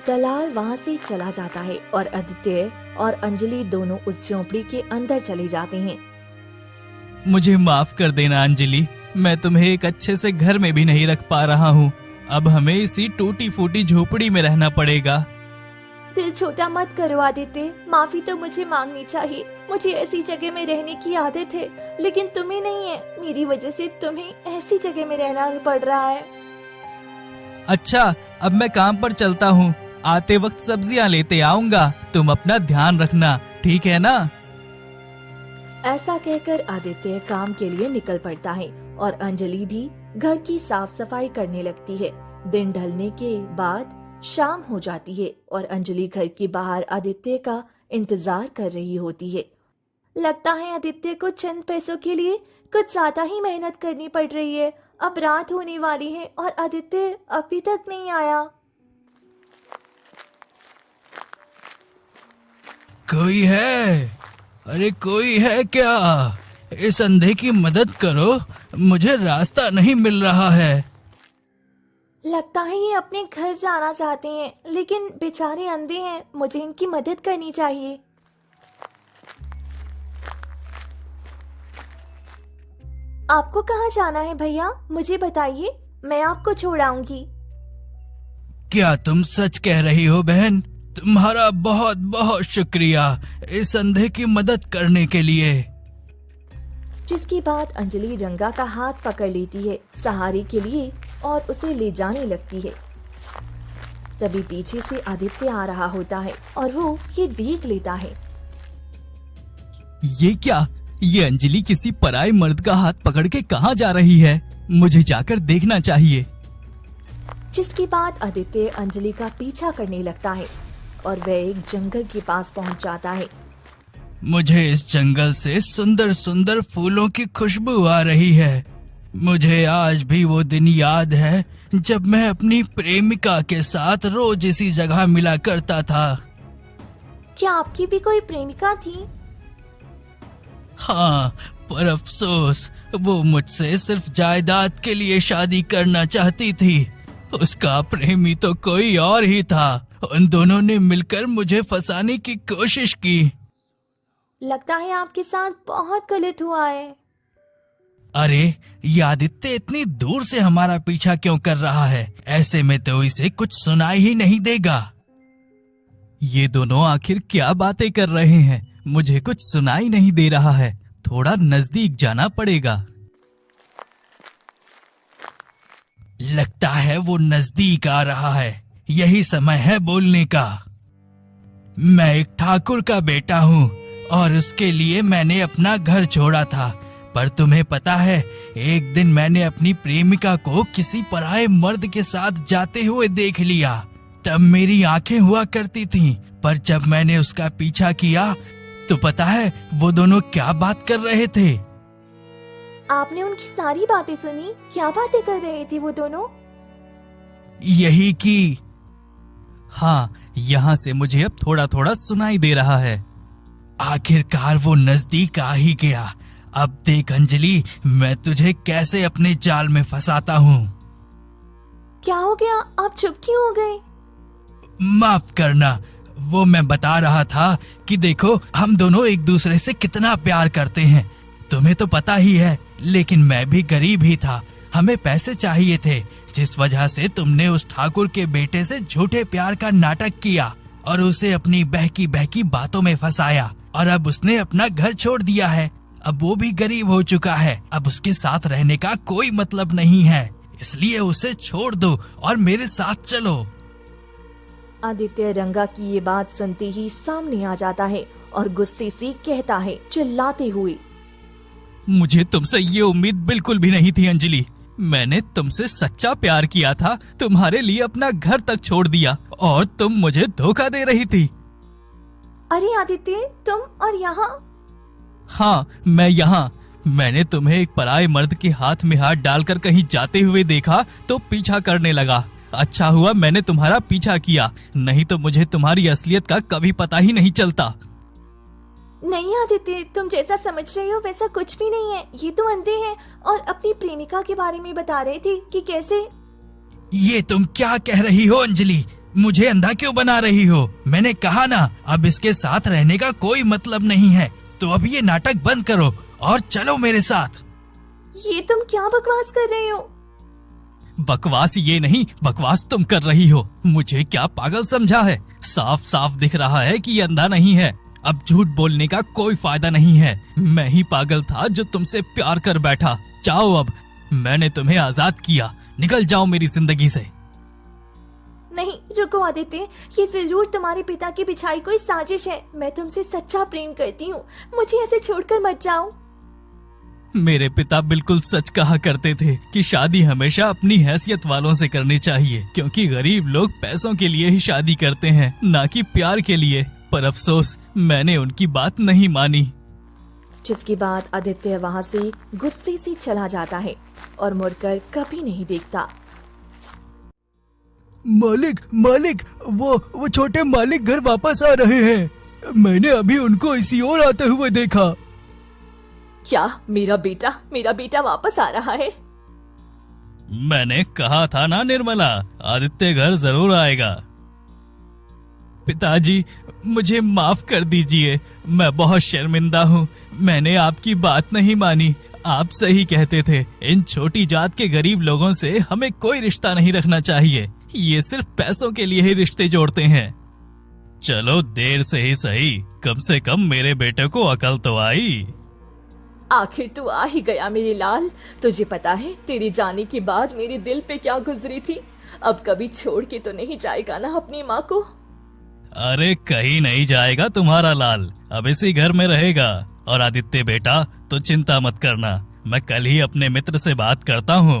Speaker 6: दलाल वहाँ से चला जाता है और आदित्य और अंजलि दोनों उस झोंपड़ी के अंदर चले जाते हैं।
Speaker 8: मुझे माफ कर देना अंजलि, मैं तुम्हें एक अच्छे से घर में भी नहीं रख पा रहा हूँ। अब हमें इसी टूटी फूटी झोपड़ी में रहना पड़ेगा।
Speaker 7: दिल छोटा मत करो आदित्य, माफी तो मुझे मांगनी चाहिए। मुझे ऐसी जगह में रहने की आदत है, लेकिन तुम्हें नहीं है। मेरी वजह से तुम्हें ऐसी जगह में रहना पड़ रहा है।
Speaker 8: अच्छा, अब मैं काम पर चलता हूँ, आते वक्त सब्जियाँ लेते आऊंगा। तुम अपना ध्यान रखना, ठीक है ना?
Speaker 6: ऐसा कहकर आदित्य काम के लिए निकल पड़ता है और अंजलि भी घर की साफ सफाई करने लगती है। दिन ढलने के बाद शाम हो जाती है और अंजलि घर के बाहर आदित्य का इंतजार कर रही होती है।
Speaker 7: लगता है आदित्य को चंद पैसों के लिए कुछ ज्यादा ही मेहनत करनी पड़ रही है। अब रात होने वाली है और आदित्य अभी तक नहीं आया।
Speaker 8: कोई है? अरे कोई है क्या? इस अंधे की मदद करो, मुझे रास्ता नहीं मिल रहा है।
Speaker 7: लगता है ये अपने घर जाना चाहते हैं, लेकिन बेचारे अंधे हैं, मुझे इनकी मदद करनी चाहिए। आपको कहाँ जाना है भैया, मुझे बताइए, मैं आपको छोड़ाऊंगी।
Speaker 8: क्या तुम सच कह रही हो बहन? तुम्हारा बहुत बहुत शुक्रिया इस अंधे की मदद करने के लिए।
Speaker 6: जिसके बाद अंजलि रंगा का हाथ पकड़ लेती है सहारे के लिए और उसे ले जाने लगती है। तभी पीछे से आदित्य आ रहा होता है और वो ये देख लेता है।
Speaker 8: ये क्या? ये अंजलि किसी पराये मर्द का हाथ पकड़ के कहाँ जा रही है? मुझे जाकर देखना चाहिए।
Speaker 6: जिसके बाद आदित्य अंजलि का पीछा करने लगता है और वह एक जंगल के पास पहुंच जाता है।
Speaker 8: मुझे इस जंगल से सुंदर सुंदर फूलों की खुशबू आ रही है। मुझे आज भी वो दिन याद है जब मैं अपनी प्रेमिका के साथ रोज इसी जगह मिला करता था।
Speaker 7: क्या आपकी भी कोई प्रेमिका थी?
Speaker 8: हाँ, पर अफसोस वो मुझसे सिर्फ जायदाद के लिए शादी करना चाहती थी। उसका प्रेमी तो कोई और ही था। उन दोनों ने मिलकर मुझे फंसाने की कोशिश की।
Speaker 7: लगता है आपके साथ बहुत गलत हुआ है।
Speaker 8: अरे, ये आदित्य इतनी दूर से हमारा पीछा क्यों कर रहा है? ऐसे में तो इसे कुछ सुनाई ही नहीं देगा। ये दोनों आखिर क्या बातें कर रहे हैं? मुझे कुछ सुनाई नहीं दे रहा है। थोड़ा नजदीक जाना पड़ेगा। लगता है वो नजदीक आ रहा है। यही समय है बोलने का। मैं एक ठाकुर का बेटा हूँ और उसके लिए मैंने अपना घर छोड़ा था। पर तुम्हें पता है, एक दिन मैंने अपनी प्रेमिका को किसी पराये मर्द के साथ जाते हुए देख लिया। तब मेरी आंखें हुआ करती थीं, पर जब मैंने उसका पीछा किया तो पता है वो दोनों क्या बात कर रहे थे?
Speaker 7: आपने उनकी सारी बातें सुनी? क्या बातें कर रहे थे वो दोनों?
Speaker 8: यही कि हाँ, यहाँ से मुझे अब थोड़ा थोड़ा सुनाई दे रहा है। आखिरकार वो नजदीक आ ही गया। अब देख अंजलि, मैं तुझे कैसे अपने जाल में फंसाता हूँ।
Speaker 7: क्या हो गया? आप चुप क्यों हो गए?
Speaker 8: माफ करना, वो मैं बता रहा था कि देखो, हम दोनों एक दूसरे से कितना प्यार करते हैं। तुम्हें तो पता ही है, लेकिन मैं भी गरीब ही था। हमें पैसे चाहिए थे, जिस वजह से तुमने उस ठाकुर के बेटे से झूठे प्यार का नाटक किया और उसे अपनी बहकी बहकी बातों में फंसाया। और अब उसने अपना घर छोड़ दिया है। अब वो भी गरीब हो चुका है। अब उसके साथ रहने का कोई मतलब नहीं है, इसलिए उसे छोड़ दो और मेरे साथ चलो।
Speaker 6: आदित्य रंगा की ये बात सुनते ही सामने आ जाता है और गुस्से से कहता है चिल्लाते हुए,
Speaker 8: मुझे तुमसे ये उम्मीद बिल्कुल भी नहीं थी अंजलि। मैंने तुमसे सच्चा प्यार किया था, तुम्हारे लिए अपना घर तक छोड़ दिया और तुम मुझे धोखा दे रही थी।
Speaker 7: अरे आदित्य, तुम और यहाँ?
Speaker 8: हाँ, मैं यहाँ। मैंने तुम्हें एक पराये मर्द के हाथ में हाथ डालकर कहीं जाते हुए देखा तो पीछा करने लगा। अच्छा हुआ मैंने तुम्हारा पीछा किया, नहीं तो मुझे तुम्हारी असलियत का कभी पता ही नहीं चलता।
Speaker 7: नहीं आदित्य, तुम जैसा समझ रहे हो वैसा कुछ भी नहीं है। ये तो अंधे हैं और अपनी प्रेमिका के बारे में बता रहे थे कि कैसे।
Speaker 8: ये तुम क्या कह रही हो अंजलि? मुझे अंधा क्यों बना रही हो? मैंने कहा ना, अब इसके साथ रहने का कोई मतलब नहीं है। तो अब ये नाटक बंद करो और चलो मेरे साथ।
Speaker 7: ये तुम क्या बकवास कर रहे हो?
Speaker 8: बकवास ये नहीं, बकवास तुम कर रही हो। मुझे क्या पागल समझा है? साफ साफ दिख रहा है कि ये अंधा नहीं है। अब झूठ बोलने का कोई फायदा नहीं है। मैं ही पागल था जो तुमसे प्यार कर बैठा। जाओ, अब मैंने तुम्हें आजाद किया, निकल जाओ मेरी जिंदगी से।
Speaker 7: नहीं, रुको आदित्य, ये जरूर तुम्हारे पिता की बिछाई कोई साजिश है। मैं तुमसे सच्चा प्रेम करती हूँ, मुझे ऐसे छोड़कर मत जाओ।
Speaker 8: मेरे पिता बिल्कुल सच कहा करते थे कि शादी हमेशा अपनी हैसियत वालों से करनी चाहिए, क्योंकि गरीब लोग पैसों के लिए ही शादी करते हैं, ना कि प्यार के लिए। पर अफसोस, मैंने उनकी बात नहीं मानी।
Speaker 6: जिसके बाद आदित्य वहाँ से गुस्से से चला जाता है और मुड़कर कभी नहीं देखता।
Speaker 8: मालिक, मालिक, वो छोटे मालिक घर वापस आ रहे हैं। मैंने अभी उनको इसी ओर आते हुए देखा।
Speaker 9: क्या मेरा बेटा वापस आ रहा है?
Speaker 8: मैंने कहा था ना निर्मला, आदित्य घर जरूर आएगा। पिताजी, मुझे माफ कर दीजिए, मैं बहुत शर्मिंदा हूँ। मैंने आपकी बात नहीं मानी। आप सही कहते थे, इन छोटी जात के गरीब लोगों से हमें कोई रिश्ता नहीं रखना चाहिए। ये सिर्फ पैसों के लिए ही रिश्ते जोड़ते हैं। चलो देर से ही सही, कम से कम मेरे बेटे को अकल तो आई।
Speaker 9: आखिर तू आ ही गया मेरे लाल। तुझे पता है तेरे जाने के बाद मेरे दिल पे क्या गुजरी थी? अब कभी छोड़ के तो नहीं जाएगा ना अपनी माँ को?
Speaker 8: अरे कहीं नहीं जाएगा तुम्हारा लाल, अब इसी घर में रहेगा। और आदित्य बेटा, तो चिंता मत करना, मैं कल ही अपने मित्र से बात करता हूँ।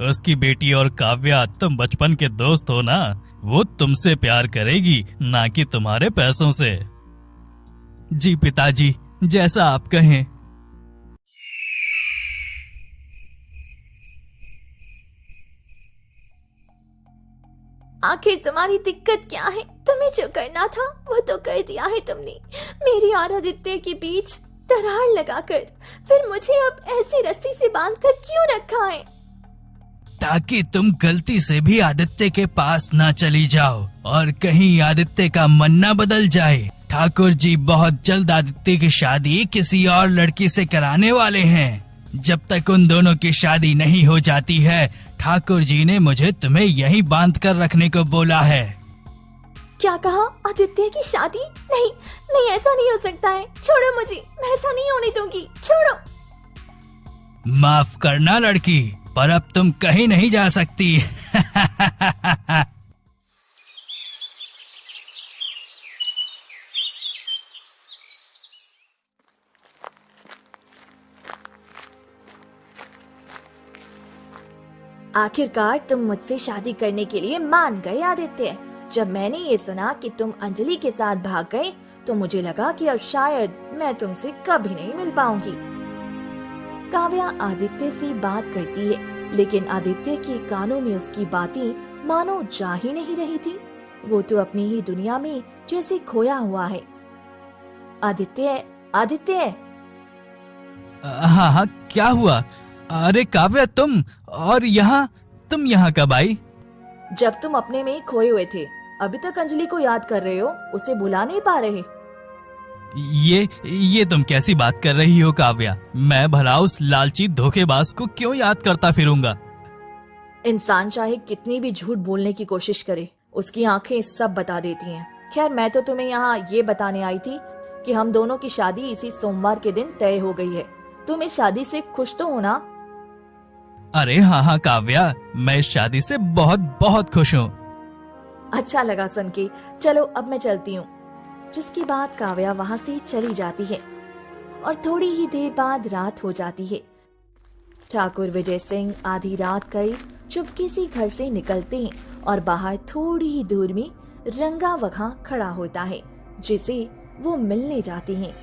Speaker 8: उसकी बेटी और काव्या, तुम बचपन के दोस्त हो ना, वो तुमसे प्यार करेगी, ना कि तुम्हारे पैसों से। जी पिताजी, जैसा आप कहें।
Speaker 7: आखिर तुम्हारी दिक्कत क्या है? तुम्हें जो करना था वो तो कर दिया है तुमने। मेरी और आदित्य के बीच दरार लगाकर फिर मुझे अब ऐसी रस्सी से बांधकर क्यों रखा है?
Speaker 8: ताकि तुम गलती से भी आदित्य के पास ना चली जाओ और कहीं आदित्य का मन ना बदल जाए। ठाकुर जी बहुत जल्द आदित्य की शादी किसी और लड़की से कराने वाले हैं। जब तक उन दोनों की शादी नहीं हो जाती है, ठाकुर जी ने मुझे तुम्हें यहीं बांध कर रखने को बोला है।
Speaker 7: क्या कहा? आदित्य की शादी? नहीं नहीं, ऐसा नहीं हो सकता है। छोड़ो मुझे, मैं ऐसा नहीं होने दूंगी। छोड़ो।
Speaker 8: माफ करना लड़की, पर अब तुम कहीं नहीं जा सकती।
Speaker 6: आखिरकार तुम मुझसे शादी करने के लिए मान गए आदित्य। जब मैंने ये सुना कि तुम अंजलि के साथ भाग गए तो मुझे लगा कि अब शायद मैं तुमसे कभी नहीं मिल पाऊंगी। काव्या आदित्य से बात करती है, लेकिन आदित्य के कानों में उसकी बातें मानो जा ही नहीं रही थी। वो तो अपनी ही दुनिया में जैसे खोया हुआ है। आदित्य, आदित्य।
Speaker 8: हाँ हाँ, क्या हुआ? अरे काव्या, तुम यहाँ कब आई?
Speaker 6: जब तुम अपने में खोए हुए थे। अभी तक अंजलि को याद कर रहे हो, उसे भुला नहीं पा रहे?
Speaker 8: ये तुम कैसी बात कर रही हो काव्या? मैं भला उस लालची धोखेबाज को क्यों याद करता फिरूंगा?
Speaker 6: इंसान चाहे कितनी भी झूठ बोलने की कोशिश करे, उसकी आंखें सब बता देती हैं। खैर, मैं तो तुम्हें यहाँ ये बताने आई थी कि हम दोनों की शादी इसी सोमवार के दिन तय हो गई है। तुम इस शादी से खुश तो हो ना?
Speaker 8: अरे हाँ काव्या, मैं इस शादी से बहुत बहुत खुश हूँ।
Speaker 6: अच्छा लगा सुन के। चलो अब मैं चलती हूँ। जिसके बाद काव्या वहाँ से चली जाती है और थोड़ी ही देर बाद रात हो जाती है। ठाकुर विजय सिंह आधी रात कई चुपके से घर से निकलते हैं और बाहर थोड़ी ही दूर में रंगा वहां खड़ा होता है, जिसे वो मिलने जाते हैं।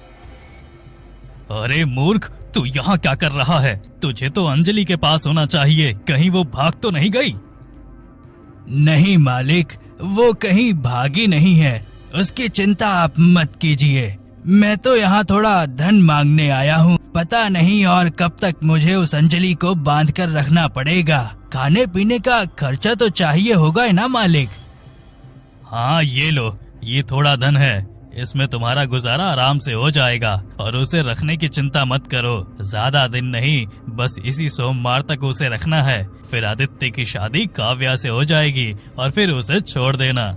Speaker 8: अरे मूर्ख, तू यहाँ क्या कर रहा है? तुझे तो अंजलि के पास होना चाहिए, कहीं वो भाग तो नहीं गई? नहीं मालिक, वो कहीं भागी नहीं है, उसकी चिंता आप मत कीजिए। मैं तो यहाँ थोड़ा धन मांगने आया हूँ। पता नहीं और कब तक मुझे उस अंजलि को बांध कर रखना पड़ेगा। खाने पीने का खर्चा तो चाहिए होगा ना मालिक? हाँ ये लो, ये थोड़ा धन है, इसमें तुम्हारा गुजारा आराम से हो जाएगा और उसे रखने की चिंता मत करो। ज्यादा दिन नहीं, बस इसी सोमवार तक उसे रखना है। फिर आदित्य की शादी काव्या से हो जाएगी और फिर उसे छोड़ देना।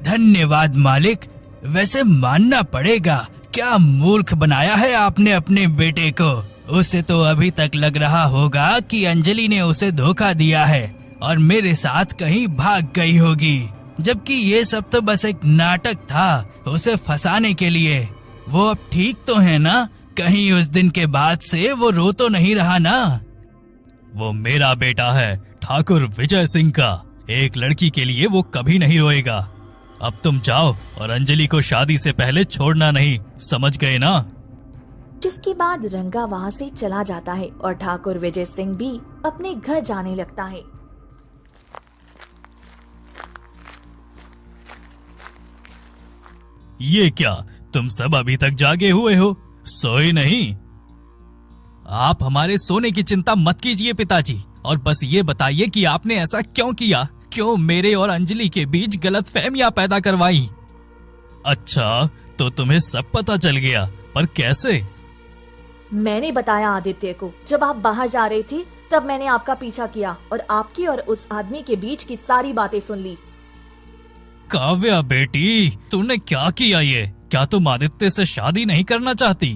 Speaker 8: धन्यवाद मालिक। वैसे मानना पड़ेगा, क्या मूर्ख बनाया है आपने अपने बेटे को। उसे तो अभी तक लग रहा होगा कि अंजलि ने उसे धोखा दिया है और मेरे साथ कहीं भाग गई होगी, जबकि ये सब तो बस एक नाटक था उसे फंसाने के लिए। वो अब ठीक तो है ना? कहीं उस दिन के बाद से वो रो तो नहीं रहा ना? वो मेरा बेटा है, ठाकुर विजय सिंह का। एक लड़की के लिए वो कभी नहीं रोएगा। अब तुम जाओ और अंजलि को शादी से पहले छोड़ना नहीं, समझ गए ना?
Speaker 6: जिसके बाद रंगा वहाँ से चला जाता है और ठाकुर विजय सिंह भी अपने घर जाने लगता है।
Speaker 8: ये क्या, तुम सब अभी तक जागे हुए हो, सोए नहीं? आप हमारे सोने की चिंता मत कीजिए पिताजी, और बस ये बताइए कि आपने ऐसा क्यों किया, क्यों मेरे और अंजलि के बीच गलतफहमियां पैदा करवाई? अच्छा, तो तुम्हें सब पता चल गया, पर कैसे?
Speaker 6: मैंने बताया आदित्य को, जब आप बाहर जा रहे थे तब मैंने आपका पीछा किया और आपकी और उस आदमी के बीच की सारी बातें सुन ली।
Speaker 8: काव्या बेटी, तूने क्या किया ये? क्या तुम आदित्य से शादी नहीं करना चाहती?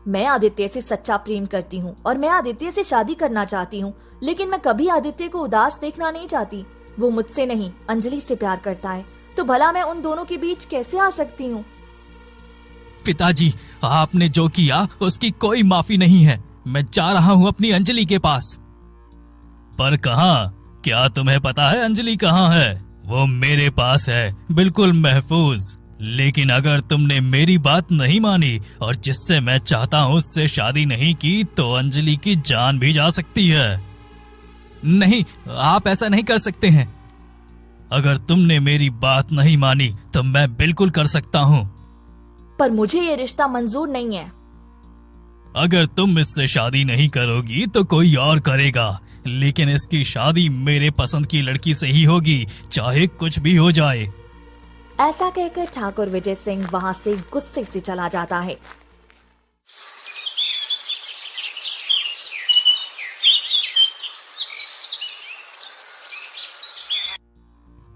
Speaker 6: मैं आदित्य से सच्चा प्रेम करती हूँ और मैं आदित्य से शादी करना चाहती हूँ, लेकिन मैं कभी आदित्य को उदास देखना नहीं चाहती। वो मुझसे नहीं, अंजलि से प्यार करता है, तो भला मैं उन दोनों के बीच कैसे आ सकती हूँ?
Speaker 8: पिताजी, आपने जो किया उसकी कोई माफी नहीं है। मैं जा रहा हूँ अपनी अंजलि के पास। पर कहाँ? क्या तुम्हें पता है अंजलि कहाँ है? वो मेरे पास है, बिल्कुल महफूज। लेकिन अगर तुमने मेरी बात नहीं मानी और जिससे मैं चाहता हूँ उससे शादी नहीं की, तो अंजलि की जान भी जा सकती है। नहीं, आप ऐसा नहीं कर सकते हैं। अगर तुमने मेरी बात नहीं मानी तो मैं बिल्कुल कर सकता हूँ।
Speaker 6: पर मुझे ये रिश्ता मंजूर नहीं है।
Speaker 8: अगर तुम इससे शादी नहीं करोगी तो कोई और करेगा, लेकिन इसकी शादी मेरे पसंद की लड़की से ही होगी, चाहे कुछ भी हो जाए।
Speaker 6: ऐसा कहकर ठाकुर विजय सिंह वहाँ से गुस्से से चला जाता है।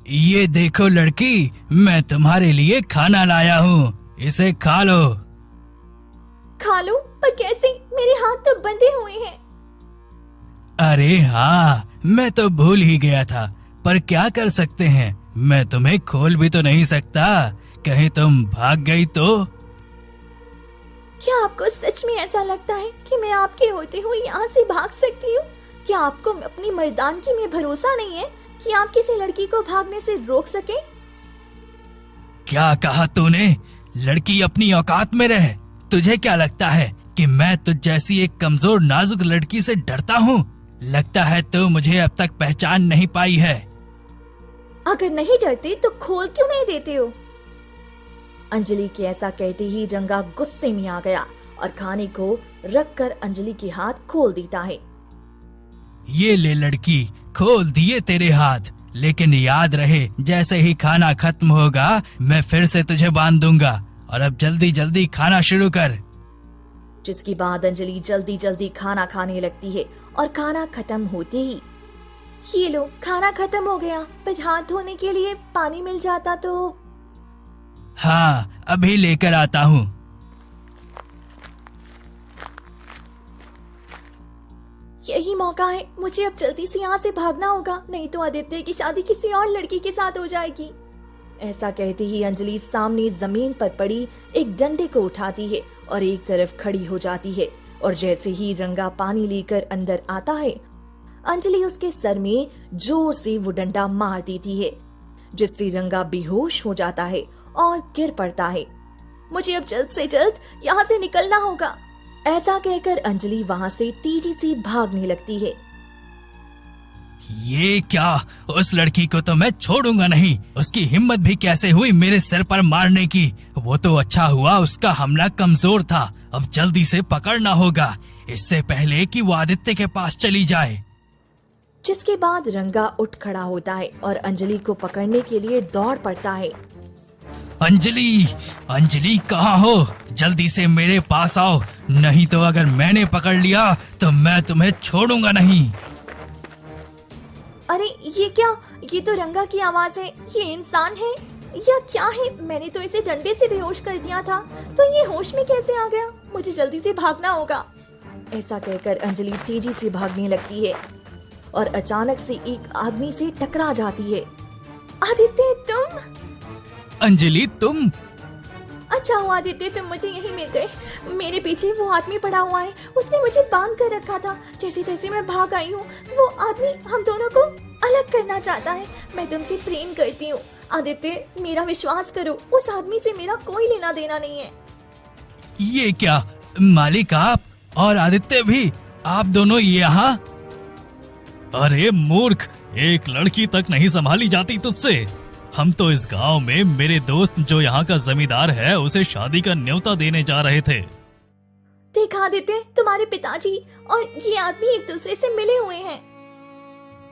Speaker 8: ये देखो लड़की, मैं तुम्हारे लिए खाना लाया हूँ, इसे खा लो।
Speaker 7: खा लो? पर कैसे? मेरे हाथ तो बंधे हुए हैं।
Speaker 8: अरे हाँ, मैं तो भूल ही गया था, पर क्या कर सकते हैं, मैं तुम्हें खोल भी तो नहीं सकता। कहीं तुम भाग गई तो?
Speaker 7: क्या आपको सच में ऐसा लगता है कि मैं आपके होते हुए यहाँ से भाग सकती हूँ? क्या आपको अपनी मर्दानगी में भरोसा नहीं है कि आप किसी लड़की को भागने से रोक सके?
Speaker 8: क्या कहा तूने? लड़की अपनी औकात में रहे। तुझे क्या लगता है कि मैं तुझ जैसी एक कमजोर नाजुक लड़की से डरता हूँ? लगता है तू मुझे अब तक पहचान नहीं पाई है।
Speaker 7: अगर नहीं डरते तो खोल क्यों नहीं देते हो?
Speaker 6: अंजलि के ऐसा कहते ही रंगा गुस्से में आ गया और खाने को रखकर अंजलि के हाथ खोल देता है।
Speaker 8: ये ले लड़की, खोल दिए तेरे हाथ, लेकिन याद रहे जैसे ही खाना खत्म होगा मैं फिर से तुझे बांध दूंगा, और अब जल्दी जल्दी खाना शुरू कर।
Speaker 6: जिसके बाद अंजलि जल्दी जल्दी खाना खाने लगती है और खाना खत्म होते ही,
Speaker 7: ये लो, खाना खत्म हो गया, पर हाथ धोने के लिए पानी मिल जाता तो।
Speaker 8: हाँ, अभी लेकर आता हूँ।
Speaker 7: यही मौका है, मुझे अब जल्दी से यहाँ से भागना होगा, नहीं तो आदित्य की शादी किसी और लड़की के साथ हो जाएगी।
Speaker 6: ऐसा कहते ही अंजलि सामने जमीन पर पड़ी एक डंडे को उठाती है और एक तरफ खड़ी हो जाती है, और जैसे ही रंगा पानी लेकर अंदर आता है, अंजलि उसके सर में जोर से वो डंडा मार देती है, जिससे रंगा बेहोश हो जाता है और गिर पड़ता है।
Speaker 7: मुझे अब जल्द से जल्द यहाँ से निकलना होगा।
Speaker 6: ऐसा कहकर अंजलि वहाँ से तेजी से भागने लगती है।
Speaker 8: ये क्या? उस लड़की को तो मैं छोड़ूंगा नहीं। उसकी हिम्मत भी कैसे हुई मेरे सिर पर मारने की? वो तो अच्छा हुआ उसका हमला कमजोर था, अब जल्दी से पकड़ना होगा, इससे पहले कि वो आदित्य के पास चली जाए।
Speaker 6: जिसके बाद रंगा उठ खड़ा होता है और अंजलि को पकड़ने के लिए दौड़ पड़ता है।
Speaker 8: अंजलि, अंजलि कहाँ हो? जल्दी से मेरे पास आओ, नहीं तो अगर मैंने पकड़ लिया तो मैं तुम्हें छोड़ूंगा नहीं।
Speaker 7: अरे ये क्या? ये तो रंगा की आवाज है। ये इंसान है या क्या है? मैंने तो इसे डंडे से बेहोश कर दिया था, तो ये होश में कैसे आ गया? मुझे जल्दी से भागना होगा।
Speaker 6: ऐसा कहकर अंजलि तेजी से भागने लगती है और अचानक से एक आदमी से टकरा जाती है।
Speaker 7: आदित्य, तुम?
Speaker 8: अंजलि, तुम?
Speaker 7: अच्छा हुआ आदित्य, तुम मुझे यहीं मिल गए। मेरे पीछे वो आदमी पड़ा हुआ है, उसने मुझे बांध कर रखा था। जैसे तैसे मैं भाग आई हूँ। वो आदमी हम दोनों को अलग करना चाहता है। मैं तुमसे प्रेम करती हूँ आदित्य, मेरा विश्वास करो, उस आदमी से मेरा कोई लेना देना नहीं है।
Speaker 8: ये क्या? मालिक आप और आदित्य भी, आप दोनों यहाँ? अरे मूर्ख, एक लड़की तक नहीं संभाली जाती तुझसे। हम तो इस गांव में मेरे दोस्त जो यहाँ का जमींदार है उसे शादी का न्योता देने जा रहे थे।
Speaker 7: दिखा देते तुम्हारे पिताजी और ये आदमी एक दूसरे से मिले हुए हैं।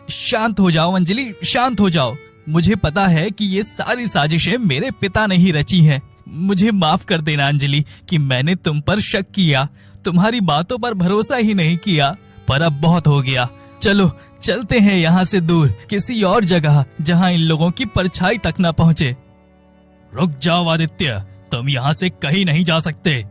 Speaker 8: शांत हो जाओ अंजलि, शांत हो जाओ। मुझे पता है कि ये सारी साजिशें मेरे पिता ने ही रची हैं। मुझे माफ कर देना अंजलि कि मैंने तुम पर शक किया, तुम्हारी बातों पर भरोसा ही नहीं किया। पर अब बहुत हो गया, चलो चलते हैं यहाँ से दूर किसी और जगह जहाँ इन लोगों की परछाई तक न पहुँचे। रुक जाओ आदित्य, तुम यहाँ से कहीं नहीं जा सकते।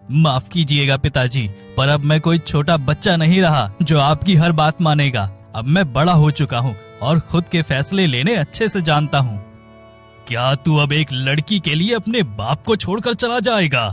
Speaker 8: माफ कीजिएगा पिताजी, पर अब मैं कोई छोटा बच्चा नहीं रहा जो आपकी हर बात मानेगा। अब मैं बड़ा हो चुका हूँ और खुद के फैसले लेने अच्छे से जानता हूँ। क्या तू अब एक लड़की के लिए अपने बाप को छोड़कर चला जाएगा?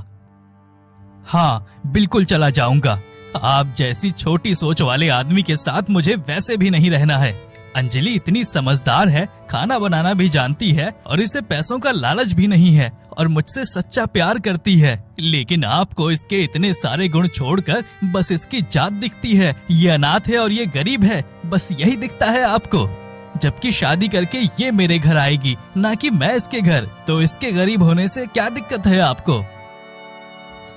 Speaker 8: हाँ, बिल्कुल चला जाऊंगा। आप जैसी छोटी सोच वाले आदमी के साथ मुझे वैसे भी नहीं रहना है। अंजलि इतनी समझदार है, खाना बनाना भी जानती है और इसे पैसों का लालच भी नहीं है और मुझसे सच्चा प्यार करती है। लेकिन आपको इसके इतने सारे गुण छोड़कर बस इसकी जात दिखती है। ये अनाथ है और ये गरीब है, बस यही दिखता है आपको। जबकि शादी करके ये मेरे घर आएगी, ना कि मैं इसके घर। तो इसके गरीब होने से क्या दिक्कत है आपको?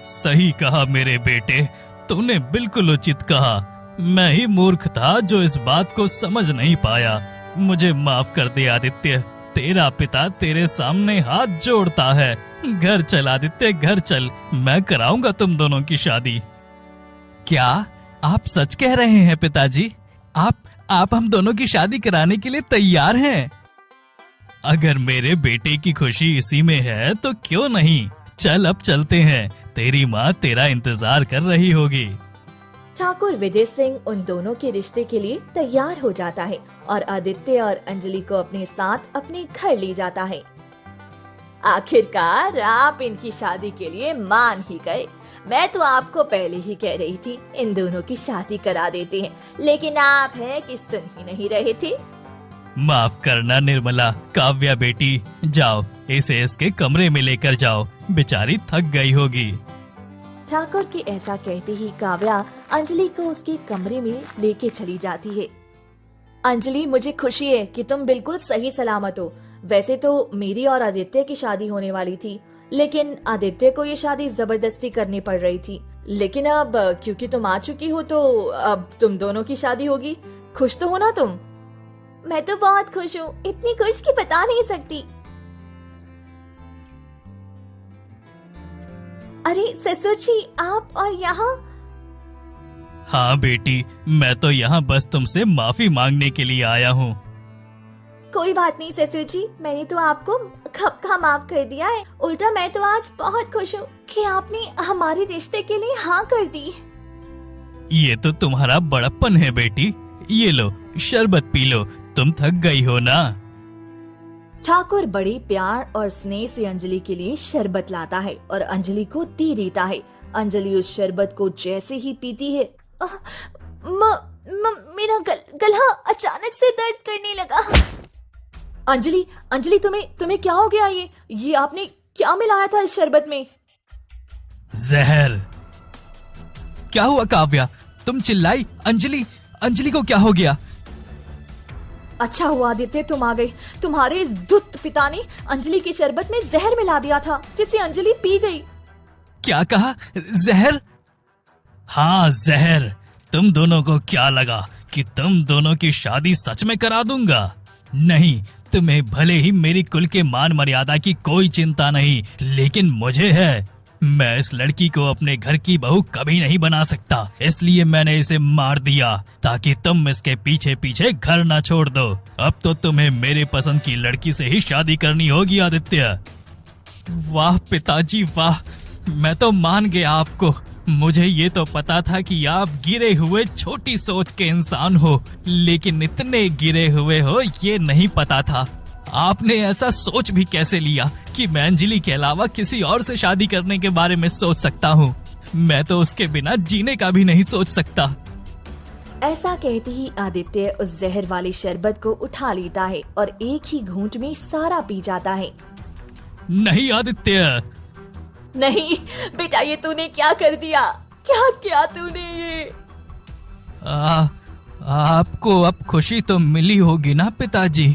Speaker 8: सही कहा मेरे बेटे, तूने बिल्कुल उचित कहा। मैं ही मूर्ख था जो इस बात को समझ नहीं पाया। मुझे माफ कर दे आदित्य, तेरा पिता तेरे सामने हाथ जोड़ता है। घर चल आदित्य, घर चल, मैं कराऊंगा तुम दोनों की शादी। क्या आप सच कह रहे हैं पिताजी? आप हम दोनों की शादी कराने के लिए तैयार हैं? अगर मेरे बेटे की खुशी इसी में है तो क्यों नहीं। चल अब चलते हैं, तेरी माँ तेरा इंतजार कर रही होगी।
Speaker 6: ठाकुर विजय सिंह उन दोनों के रिश्ते के लिए तैयार हो जाता है और आदित्य और अंजलि को अपने साथ अपने घर ले जाता है।
Speaker 9: आखिरकार आप इनकी शादी के लिए मान ही गए। मैं तो आपको पहले ही कह रही थी इन दोनों की शादी करा देते हैं, लेकिन आप हैं कि सुन ही नहीं रहे थे।
Speaker 8: माफ करना निर्मला, काव्या बेटी, जाओ इसे इसके कमरे में लेकर जाओ, बेचारी थक गई होगी।
Speaker 6: ठाकुर के ऐसा कहते ही काव्या अंजलि को उसके कमरे में लेके चली जाती है।
Speaker 7: अंजलि, मुझे खुशी है कि तुम बिल्कुल सही सलामत हो। वैसे तो मेरी और आदित्य की शादी होने वाली थी, लेकिन आदित्य को ये शादी जबरदस्ती करनी पड़ रही थी। लेकिन अब क्योंकि तुम आ चुकी हो तो अब तुम दोनों की शादी होगी। खुश तो हो ना तुम?
Speaker 11: मैं तो बहुत खुश हूँ, इतनी खुश कि बता नहीं सकती। अरे ससुर जी, आप और यहाँ?
Speaker 8: हाँ बेटी, मैं तो यहाँ बस तुमसे माफी मांगने के लिए आया हूँ।
Speaker 11: कोई बात नहीं ससुर जी, मैंने तो आपको खप खा माफ कर दिया है। उल्टा मैं तो आज बहुत खुश हूँ कि आपने हमारे रिश्ते के लिए हाँ कर दी।
Speaker 8: ये तो तुम्हारा बड़प्पन है बेटी। ये लो शरबत पी लो, तुम थक गई हो ना।
Speaker 6: ठाकुर बड़े प्यार और स्नेह से अंजलि के लिए शरबत लाता है और अंजलि को दे देता है। अंजलि उस शरबत को जैसे ही पीती है,
Speaker 11: मेरा गला अचानक से दर्द करने लगा।
Speaker 6: अंजलि तुम्हें क्या हो गया? ये आपने क्या मिलाया था इस शरबत में?
Speaker 8: जहर। क्या हुआ काव्या, तुम चिल्लाई? अंजलि को क्या हो गया?
Speaker 6: अच्छा हुआ आदित्य तुम आ गए। तुम्हारे इस दुष्ट पिता ने अंजलि के शरबत में जहर मिला दिया था, जिसे अंजलि पी गई।
Speaker 8: क्या कहा? जहर? हाँ जहर। तुम दोनों को क्या लगा कि तुम दोनों की शादी सच में करा दूंगा? नहीं, तुम्हें भले ही मेरी कुल के मान मर्यादा की कोई चिंता नहीं, लेकिन मुझे है। मैं इस लड़की को अपने घर की बहू कभी नहीं बना सकता, इसलिए मैंने इसे मार दिया ताकि तुम इसके पीछे पीछे घर ना छोड़ दो। अब तो तुम्हें मेरे पसंद की लड़की से ही शादी करनी होगी आदित्य। वाह पिताजी वाह, मैं तो मान गया आपको। मुझे ये तो पता था कि आप गिरे हुए छोटी सोच के इंसान हो, लेकिन इतने गिरे हुए हो ये नहीं पता था। आपने ऐसा सोच भी कैसे लिया कि मैं अंजलि के अलावा किसी और से शादी करने के बारे में सोच सकता हूँ? मैं तो उसके बिना जीने का भी नहीं सोच सकता।
Speaker 6: ऐसा कहते ही आदित्य उस जहर वाले शरबत को उठा लेता है और एक ही घूंट में सारा पी जाता है।
Speaker 8: नहीं आदित्य।
Speaker 7: नहीं बेटा, ये तूने क्या कर दिया? क्या किया तूने ये?
Speaker 8: आपको अब खुशी तो मिली होगी ना पिताजी?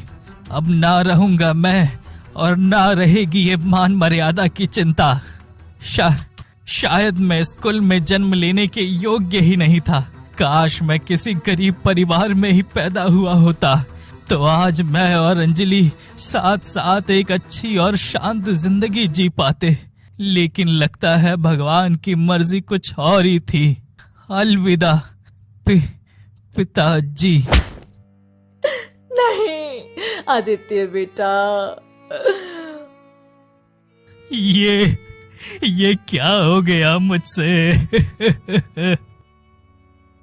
Speaker 8: अब ना रहूंगा मैं और ना रहेगी ये मान मर्यादा की चिंता। शायद मैं इस कुल में जन्म लेने के योग्य ही नहीं था। काश मैं किसी गरीब परिवार में ही पैदा हुआ होता तो आज मैं और अंजलि साथ साथ एक अच्छी और शांत जिंदगी जी पाते। लेकिन लगता है भगवान की मर्जी कुछ और ही थी। अलविदा पिताजी।
Speaker 9: नहीं आदित्य बेटा,
Speaker 8: ये क्या हो गया मुझसे?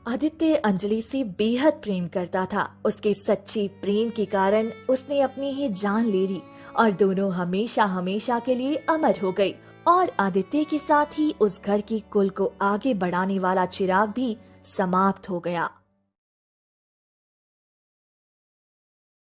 Speaker 6: आदित्य अंजलि से बेहद प्रेम करता था। उसके सच्चे प्रेम के कारण उसने अपनी ही जान ले ली और दोनों हमेशा हमेशा के लिए अमर हो गई। और आदित्य के साथ ही उस घर की कुल को आगे बढ़ाने वाला चिराग भी समाप्त हो गया।